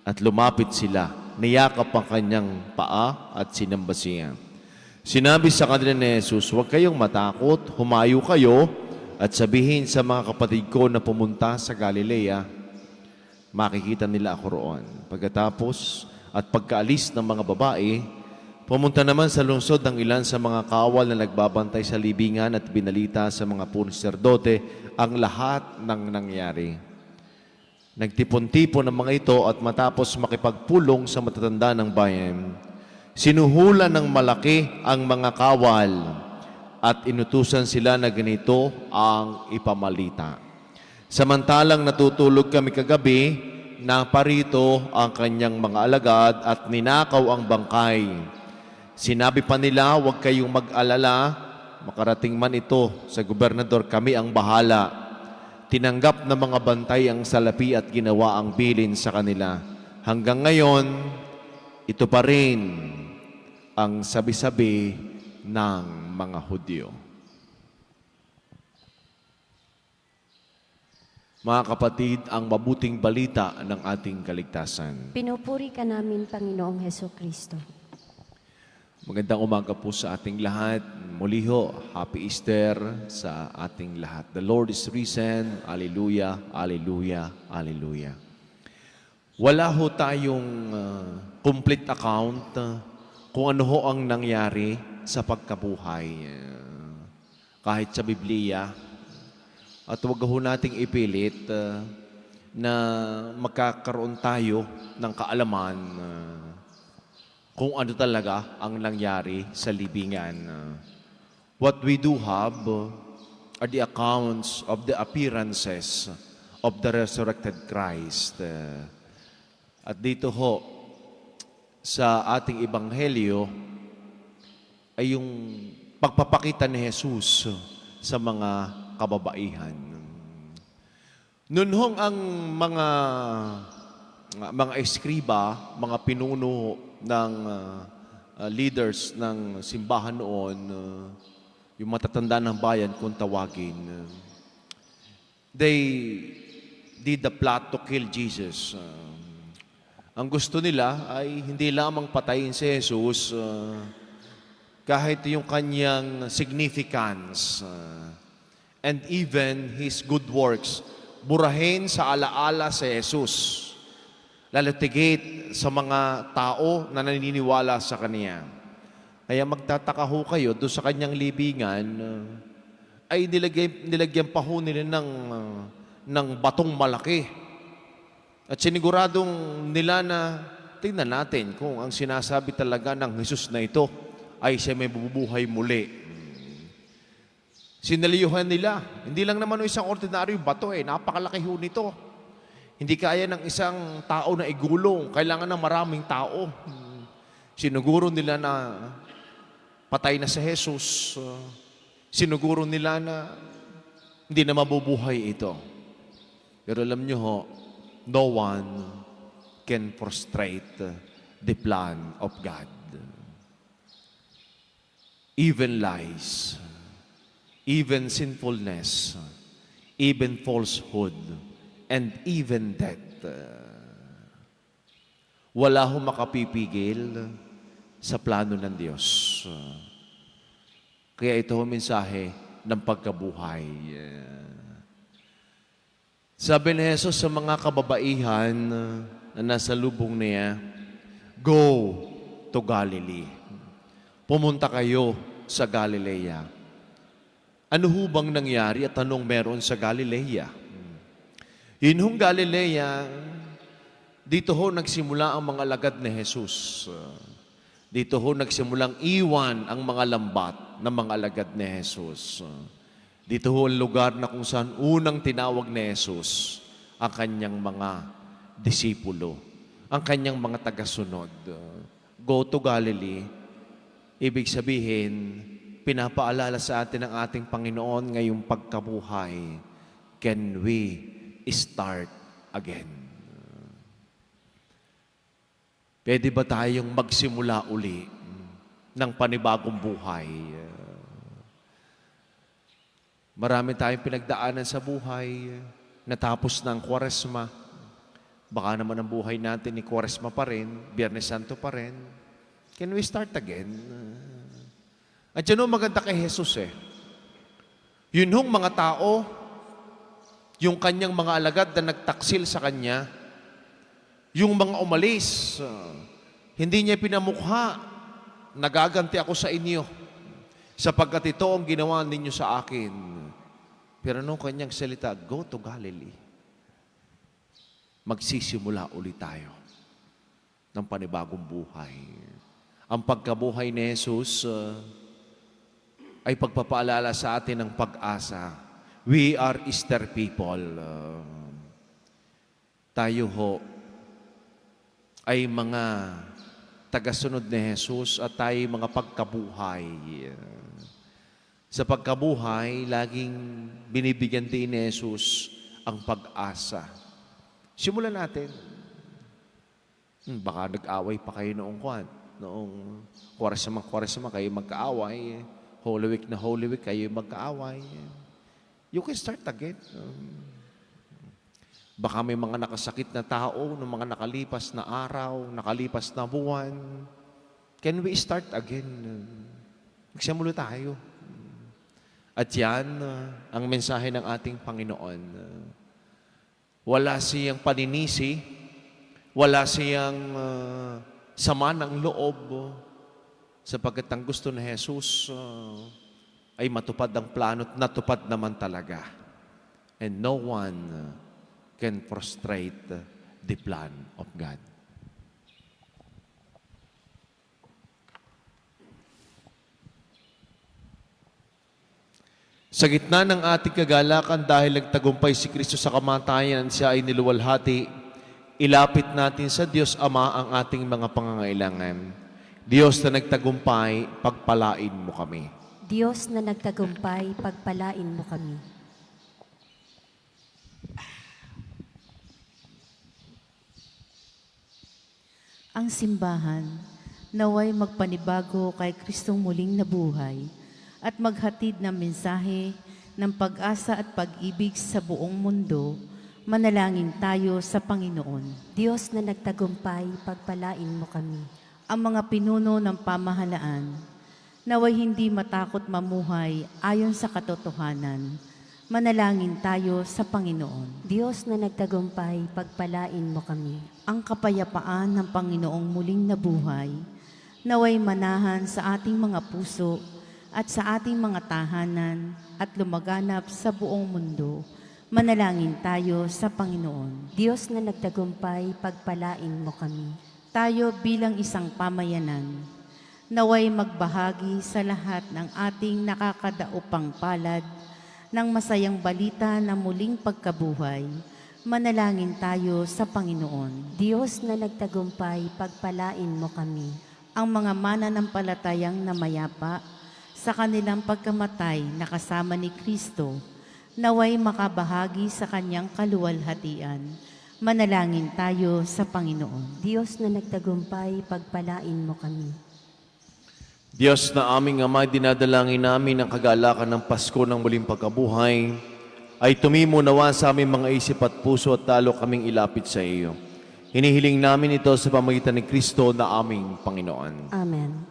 at lumapit sila. Niyakap ang kanyang paa at sinamba siya. Sinabi sa kanila ni Jesus, "Huwag kayong matakot, humayo kayo at sabihin sa mga kapatid ko na pumunta sa Galilea. Makikita nila ako roon." Pagkatapos at pagkaalis ng mga babae, pumunta naman sa lungsod ng ilan sa mga kawal na nagbabantay sa libingan at binalita sa mga punong saserdote ang lahat ng nangyari. Nagtipon-tipon ang mga ito at matapos makipagpulong sa matatanda ng bayan, sinuhulan ng malaki ang mga kawal at inutusan sila na ganito ang ipamalita. Samantalang natutulog kami kagabi, naparito ang kanyang mga alagad at ninakaw ang bangkay. Sinabi pa nila, huwag kayong mag-alala, makarating man ito sa gobernador, kami ang bahala. Tinanggap ng mga bantay ang salapi at ginawa ang bilin sa kanila. Hanggang ngayon, ito pa rin ang sabi-sabi ng mga Hudyo. Mga kapatid, ang mabuting balita ng ating kaligtasan. Pinupuri ka namin, Panginoong Heso Kristo. Magandang umaga po sa ating lahat. Muli ho, Happy Easter sa ating lahat. The Lord is risen. Alleluia, alleluia, alleluia. Wala ho tayong complete account kung ano ho ang nangyari sa pagkabuhay. Kahit sa Biblia. At huwag ho nating ipilit na magkakaroon tayo ng kaalaman kung ano talaga ang nangyari sa libingan. What we do have are the accounts of the appearances of the resurrected Christ. At dito ho, sa ating ebanghelyo, ay yung pagpapakita ni Jesus sa mga kababaihan. Noon hong ang mga eskriba, mga pinuno ng leaders ng simbahan noon, yung matatanda ng bayan kung tawagin, they did the plot to kill Jesus. Ang gusto nila ay hindi lamang patayin si Jesus, kahit yung kanyang significance and even his good works, burahin sa alaala si Jesus. Lalatigit sa mga tao na naniniwala sa Kanya. Kaya magtataka ho kayo, doon sa Kanyang libingan, ay nilagyan pa ho nila ng batong malaki. At siniguradong nila na, tingnan natin kung ang sinasabi talaga ng Jesus na ito ay siya may bubuhay muli. Sinaliyuhan nila. Hindi lang naman isang ordinaryo bato napakalaki ho nito. Hindi kaya ng isang tao na igulong. Kailangan ng maraming tao. Sinuguro nila na patay na si Jesus. Sinuguro nila na hindi na mabubuhay ito. Pero alam nyo ho, no one can frustrate the plan of God. Even lies, even sinfulness, even falsehood, and even death. Wala ho makapipigil sa plano ng Diyos. Kaya ito ho mensahe ng pagkabuhay. Sabi ni Jesus sa mga kababaihan na nasa lubong niya, go to Galilee. Pumunta kayo sa Galilea. Ano ho bang nangyari at anong meron sa Galilea? Yun hong Galilea, dito ho nagsimula ang mga alagad ni Jesus. Dito ho nagsimulang iwan ang mga lambat ng mga alagad ni Jesus. Dito ho ang lugar na kung saan unang tinawag ni Jesus ang kanyang mga disipulo, ang kanyang mga tagasunod. Go to Galilee, ibig sabihin, pinapaalala sa atin ng ating Panginoon ngayong pagkabuhay, can we start again? Pwede ba tayong magsimula uli ng panibagong buhay? Marami tayong pinagdaanan sa buhay, natapos ng Kwaresma. Baka naman ang buhay natin ni Kwaresma pa rin, Biyernes Santo pa rin. Can we start again? At yun ang maganda kay Jesus Yun hong mga tao, yung kanyang mga alagad na nagtaksil sa kanya, yung mga umalis, hindi niya pinamukha, nagaganti ako sa inyo, sapagkat ito ang ginawa ninyo sa akin. Pero nung kanyang salita, go to Galilee. magsisimula ulit tayo ng panibagong buhay. Ang pagkabuhay ni Jesus ay pagpapaalala sa atin ng pag-asa. We are Easter people. Tayo ho ay mga tagasunod ni Jesus at tayo mga pagkabuhay. Sa pagkabuhay, laging binibigyan din ni Jesus ang pag-asa. Simulan natin. Baka nag-away pa kayo noong Kwaresma kayo magkaaway. Holy Week na Holy Week kayo magkaaway. You can start again. Baka may mga nakasakit na tao, ng mga nakalipas na araw, nakalipas na buwan. Can we start again? Magsimula tayo. At yan, ang mensahe ng ating Panginoon. Wala siyang paninisi, wala siyang sama ng loob, sapagkat ang gusto ni Jesus ay matupad ang plano at natupad naman talaga. And no one can frustrate the plan of God. Sa gitna ng ating kagalakan dahil nagtagumpay si Kristo sa kamatayan at siya ay niluwalhati, ilapit natin sa Diyos Ama ang ating mga pangangailangan. Diyos na nagtagumpay, pagpalain mo kami. Diyos na nagtagumpay, pagpalain mo kami. Ang simbahan naway magpanibago kay Kristong muling nabuhay at maghatid ng mensahe ng pag-asa at pag-ibig sa buong mundo. Manalangin tayo sa Panginoon. Diyos na nagtagumpay, pagpalain mo kami. Ang mga pinuno ng pamahalaan naway hindi matakot mamuhay ayon sa katotohanan. Manalangin tayo sa Panginoon. Diyos na nagtagumpay, pagpalain mo kami. Ang kapayapaan ng Panginoong muling nabuhay naway manahan sa ating mga puso at sa ating mga tahanan at lumaganap sa buong mundo. Manalangin tayo sa Panginoon. Diyos na nagtagumpay, pagpalain mo kami. Tayo bilang isang pamayanan, naway magbahagi sa lahat ng ating nakakadaupang palad ng masayang balita na muling pagkabuhay. Manalangin tayo sa Panginoon. Diyos na nagtagumpay, pagpalain mo kami. Ang mga mananampalatayang namayapa sa kanilang pagkamatay na kasama ni Kristo, naway makabahagi sa kanyang kaluwalhatian. Manalangin tayo sa Panginoon. Diyos na nagtagumpay, pagpalain mo kami. Diyos na aming Ama, dinadalangin namin ang kagalakan ng Pasko ng muling pagkabuhay, ay tumimo nawa sa aming mga isip at puso at talo kaming ilapit sa iyo. Hinihiling namin ito sa pamagitan ni Kristo na aming Panginoon. Amen.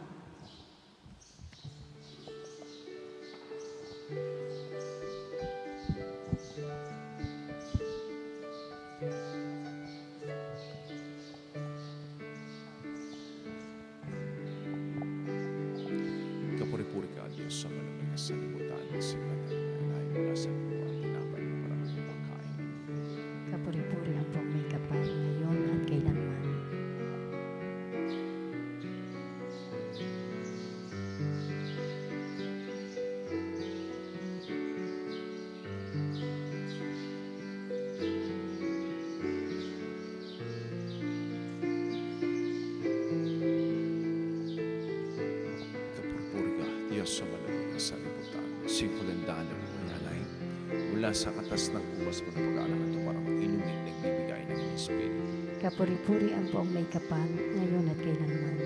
Kapuri-puri ka, Diyos, sa malamig sa libutan ng sikat at mula sa buwan, tinapay ng maraming pagkain. Kapuri-puri ang pong may kapal ngayon at kailanman. Kapuri-puri ka, Diyos, sa malamig sa libutan, sikulandalo ng mayalay, mula sa katas ng ubas mo na pag-aalang ito para mag-inumin na nagbibigay ng Espiritu. Kapuri-puri ang pong may kapal ngayon at kailanman.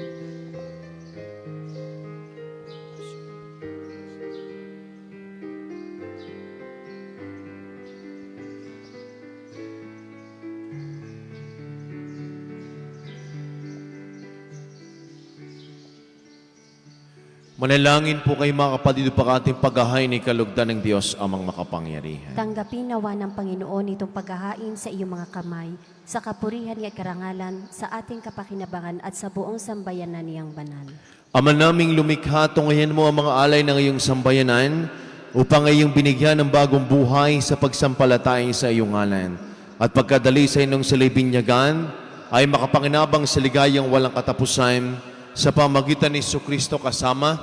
Manalangin po kayo mga kapatid upang ating paghahain ni kalugdan ng Diyos amang makapangyarihan. Tanggapin nawa ng Panginoon itong paghahain sa iyong mga kamay, sa kapurihan at karangalan, sa ating kapakinabangan at sa buong sambayanan niyang banal. Ama naming lumikha, tungayan mo ang mga alay ng iyong sambayanan upang iyong binigyan ng bagong buhay sa pagsampalatay sa iyong ngalan. at pagkadali sa inyong silibinyagan ay makapanginabang sa ligayang walang katapusan sa pamagitan ni Jesucristo kasama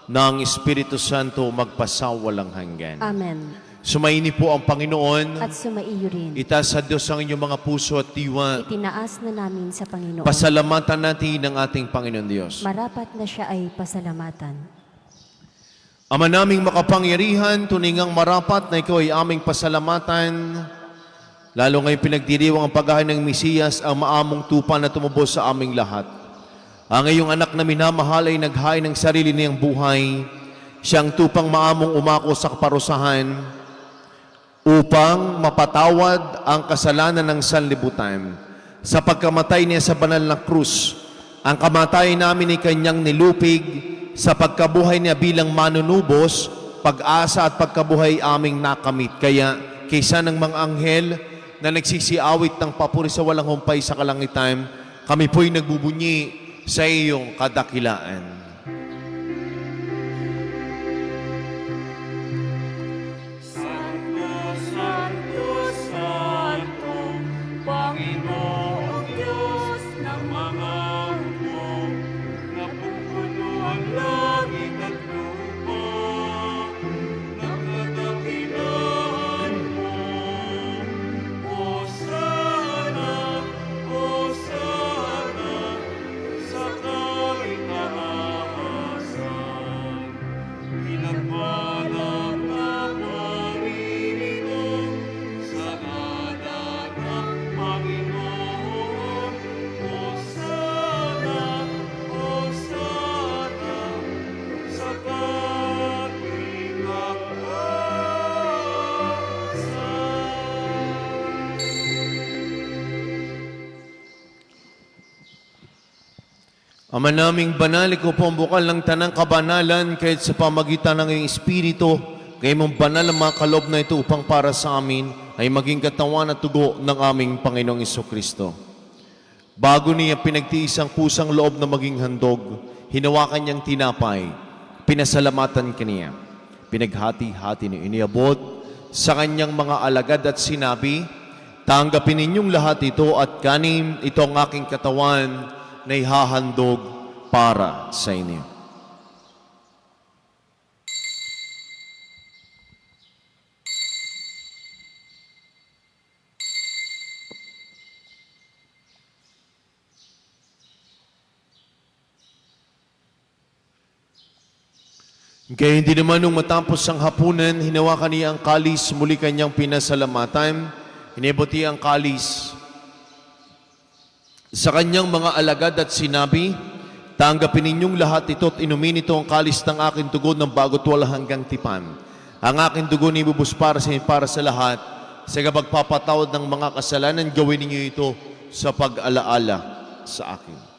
ng Espiritu Santo magpasawalang hanggan. Amen. Sumaini po ang Panginoon. At sumaiyo rin. Itaas sa Diyos ang inyong mga puso at diwa. Itinaas na namin sa Panginoon. Pasalamatan natin ang ating Panginoon Diyos. Marapat na siya ay pasalamatan. Ama naming makapangyarihan, tuningang marapat na ikaw ay aming pasalamatan. Lalo ngayong pinagdiriwang ang paghain ng Mesiyas, ang maamong tupa na tumubos sa aming lahat. Ang iyong anak na minamahal ay naghain ng sarili niyang buhay. Siyang tupang maamong umako sa kaparusahan upang mapatawad ang kasalanan ng sanlibutan. Sa pagkamatay niya sa banal na krus, ang kamatayan namin ay kanyang nilupig, sa pagkabuhay niya bilang manunubos, pag-asa at pagkabuhay aming nakamit. Kaya kaysa ng mga anghel na nagsisiawit ng papuri sa walang humpay sa kalangitan, kami po'y nagbubunyi sa iyong kadakilaan. Santo, Santo, Santo, Panginoong Diyos ng mga hukbo, napupuno ang langit at lupa, nakadakilaan mo. Hosana, Hosana, sa kaitaasan. Pinagpalang na paririto sa ngalan ng Panginoon. Hosana, Hosana, sa Ama naming banal, ikaw po ang bukal ng tanang kabanalan, kahit sa pamagitan ng iyong Espiritu, kayo mong banal ang mga kaloob na ito upang para sa amin ay maging katawan at tugo ng aming Panginoong Jesucristo. Bago niya pinagtiis ang kusang loob na maging handog, hinawakan niyang tinapay, pinasalamatan kaniya, pinaghati-hati niya, iniabot sa kanyang mga alagad at sinabi, tanggapin ninyong lahat ito at kanin ito ang aking katawan na ihahandog para sa inyo. Kaya hindi naman nung matapos ang hapunan, hinawakan niya ang kalis, muli kanyang pinasalamatan, hinibuti ang kalis sa kanyang mga alagad at sinabi, tanggapin ninyong lahat ito at inumin ito ang kalis ng aking dugo ng bago't walang hanggang tipan. Ang aking dugo ni ibubus para sa lahat. Sa kapagpapatawad ng mga kasalanan, gawin ninyo ito sa pag-alaala sa akin.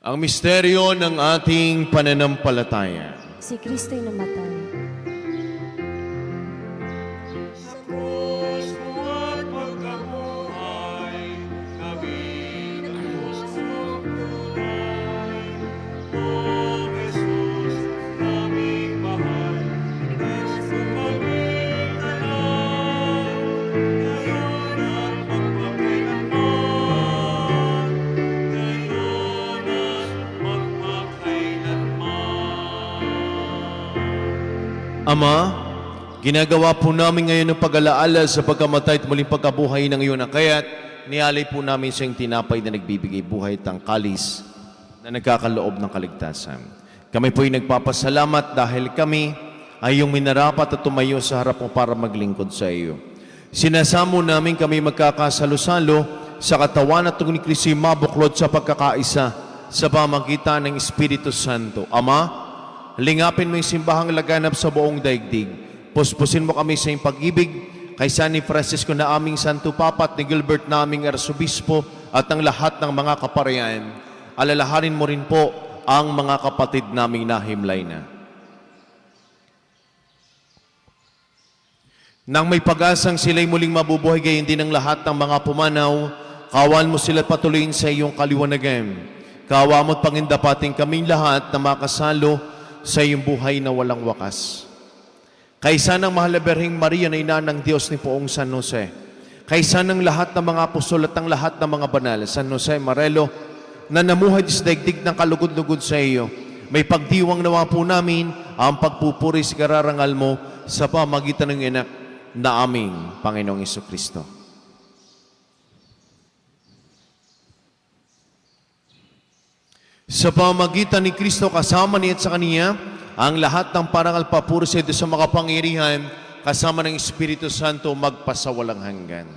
Ang misteryo ng ating pananampalataya. Si Kristo'y namatay. Sa krus mo at pagkabuhay, kami Diyos mong tunay. O Jesus, naming mahal, Diyos mo kami tanang, ngayon at magpakailanman, ngayon at magpakailanman. Ama, ginagawa po namin ngayon ng pag-alaala sa pagkamatay at muling pagkabuhay ng iyong kaya't nialay po namin sa iyong tinapay na nagbibigay buhay at ang kalis na nagkakaloob ng kaligtasan. Kami po'y nagpapasalamat dahil kami ay iyong minarapat at tumayo sa harap mo para maglingkod sa iyo. Sinasamo namin kami magkakasalo-salo sa katawan at tugon ni Kristo mabuklod sa pagkakaisa sa pamagitan ng Espiritu Santo. Ama, lingapin mo yung simbahang laganap sa buong daigdig. Puspusin mo kami sa iyong pag-ibig, kay San ni Francisco na aming Santo Papa at ni Gilbert na aming Arsobispo at ang lahat ng mga kaparian. Alalahanin mo rin po ang mga kapatid naming nahimlay na. Nang may pag-asang sila'y muling mabubuhay, gayon din ang lahat ng mga pumanaw, kawan mo sila at patuloyin sa iyong kaliwanagan. Kawa mo't pangindapating kaming lahat na makasalo sa iyong buhay na walang wakas. Kaysa ng mahal na Berheng Maria na ina ng Diyos ni Poong San Jose, kaysa ng lahat ng mga apostol at ng lahat ng mga banal, San Jose Marelo, na namuhay sa daigdig ng kalugod-lugod sa iyo, may pagdiwang nawa po namin ang pagpupuri sa kararangal mo sa pamagitan ng anak na aming Panginoong Jesucristo. Sa pamagitan ni Kristo kasama niya at sa Kaniya, ang lahat ng parangal papuri sa Diyos sa makapangyarihan, kasama ng Espiritu Santo magpasawalang hanggan.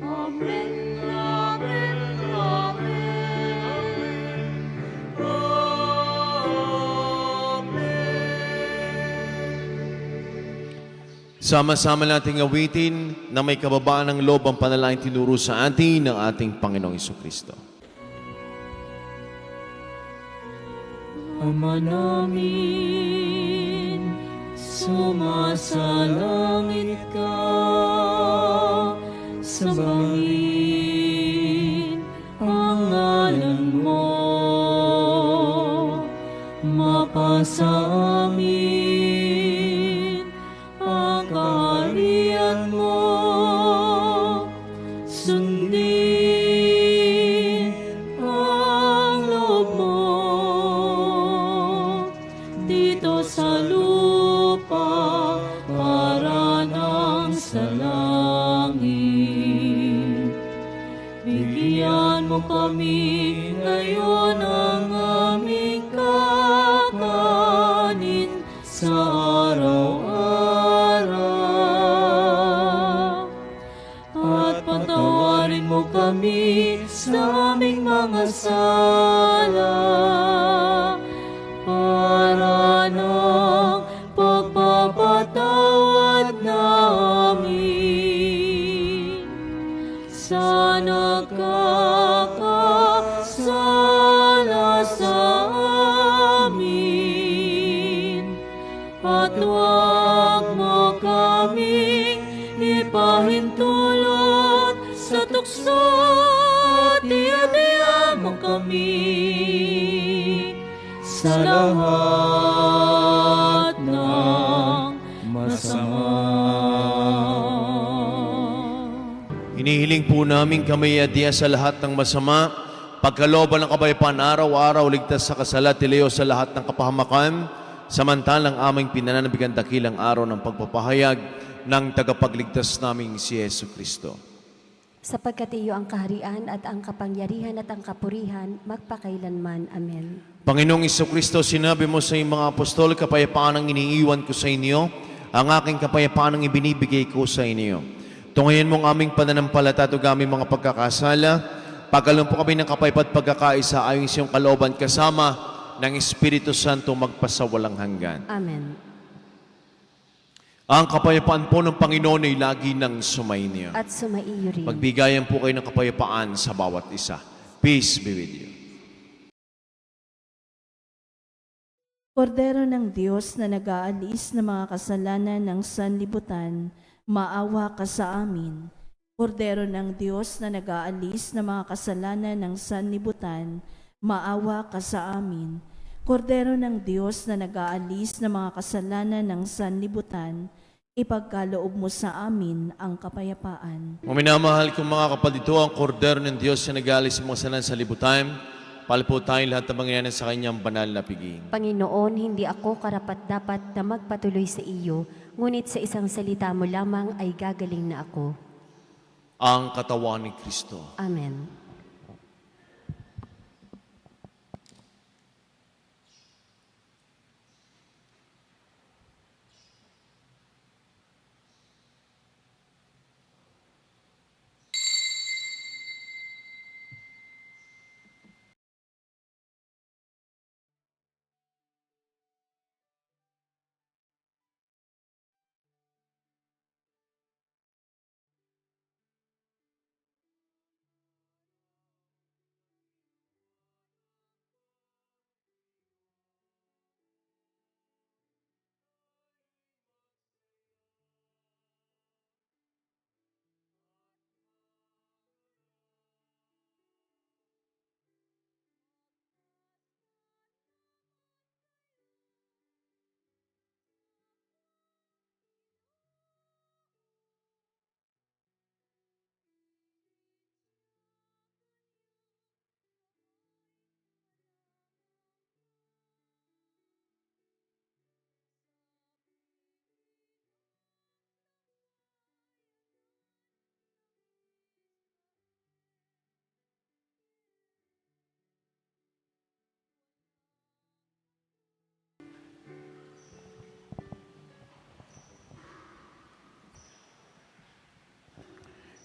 Amen, amen, amen. Sama-sama nating awitin na may kababaan ng loob ang panalangin tinuro sa atin ng ating Panginoong Jesucristo. Ama namin, sumasalangit ka, sambahin ang ngalan mo, mapasa amin ang kaharian mo, sundin ang loob mo dito sa lupa para nang sa langit. Bigyan mo kami ngayon ang aming kakanin sa araw-araw. At patawarin mo kami sa aming mga sala para ng pagpapatawad namin sa nagkakasala sa amin. At huwag mo kaming ipahintulot sa tukso at iadya mo kami sa lahat ng masama. Hinihiling po namin kami adya sa lahat ng masama, pagkalooban ng kapayapaan araw-araw, ligtas sa kasala, tilayo sa lahat ng kapahamakan, samantalang aming pinananabigan dakilang araw ng pagpapahayag ng tagapagligtas naming si Yesu Kristo. Sapagkat iyo ang kaharian at ang kapangyarihan at ang kapurihan, magpakailanman. Amen. Panginoong Jesucristo, sinabi mo sa iyong mga apostol, kapayapaan ang iniiwan ko sa inyo, ang aking kapayapaan ang ibinibigay ko sa inyo. Tungayin mong aming pananampalataya at aming mga pagkakasala, pagkaloob po kami ng kapayapaan at pagkakaisa ayon sa iyong kalooban kasama ng Espiritu Santo magpasawalang hanggan. Amen. Ang kapayapaan po ng Panginoon ay lagi nang sumainyo. At sumaiyo rin. Magbigayan po kayo ng kapayapaan sa bawat isa. Peace be with you. Kordero ng Diyos na nag-aalis ng mga kasalanan ng sanlibutan, maawa ka sa amin. Kordero ng Diyos na nag-aalis ng mga kasalanan ng sanlibutan, maawa ka sa amin. Kordero ng Diyos na nag-aalis ng mga kasalanan ng sanlibutan, ipagkaloob mo sa amin ang kapayapaan. Maminamahal kong mga kapatid, ito ang kordero ng Diyos na nag-aalis sa mga kasalanan sa libutan. Palpo tayong lahat ng mangyayanan sa kanyang banal na piging. Panginoon, hindi ako karapat-dapat na magpatuloy sa iyo, ngunit sa isang salita mo lamang ay gagaling na ako. Ang katawan ni Kristo. Amen.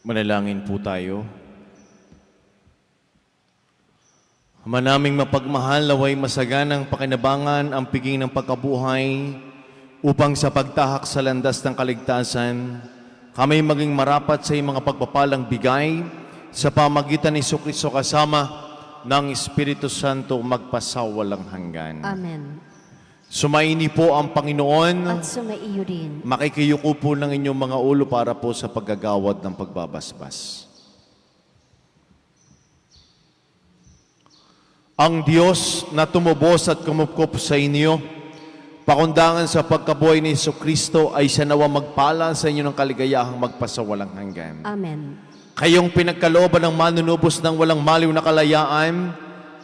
Manalangin po tayo. Ama naming mapagmahal, naway masaganang pakinabangan ang piging ng pagkabuhay upang sa pagtahak sa landas ng kaligtasan, kami maging marapat sa iyong mga pagpapalang bigay sa pamagitan ni Jesucristo kasama ng Espiritu Santo magpasawalang hanggan. Amen. Sumaini po ang Panginoon. At sumaiyo din. Makikiyuko po ng inyong mga ulo para po sa paggagawad ng pagbabasbas. Ang Diyos na tumubos at kumupkop sa inyo, pakundangan sa pagkabuhay ni Jesucristo ay siya nawa magpala sa inyo ng kaligayahang magpasawalang hanggan. Amen. Kayong pinagkalooban ng manunubos ng walang maliw na kalayaan,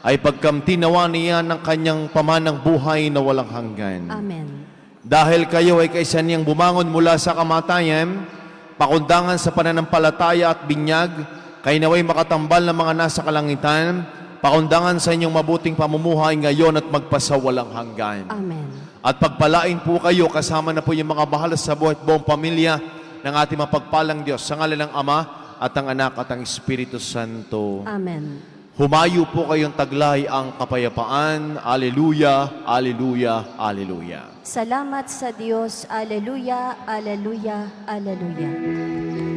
ay pagkamtinawa niya ng kanyang pamanang buhay na walang hanggan. Amen. Dahil kayo ay kaisa niyang bumangon mula sa kamatayan, pakundangan sa pananampalataya at binyag, kayo naway makatambal ng mga nasa kalangitan, pakundangan sa inyong mabuting pamumuhay ngayon at magpasawalang hanggan. Amen. At pagpalain po kayo, kasama na po yung mga bahala sa buhay at buong pamilya ng ating mapagpalang Diyos, sa ngalan ng Ama at ang Anak at ang Espiritu Santo. Amen. Humayo po kayong taglay ang kapayapaan. Alleluia, alleluia, alleluia. Salamat sa Diyos. Alleluia, alleluia, alleluia.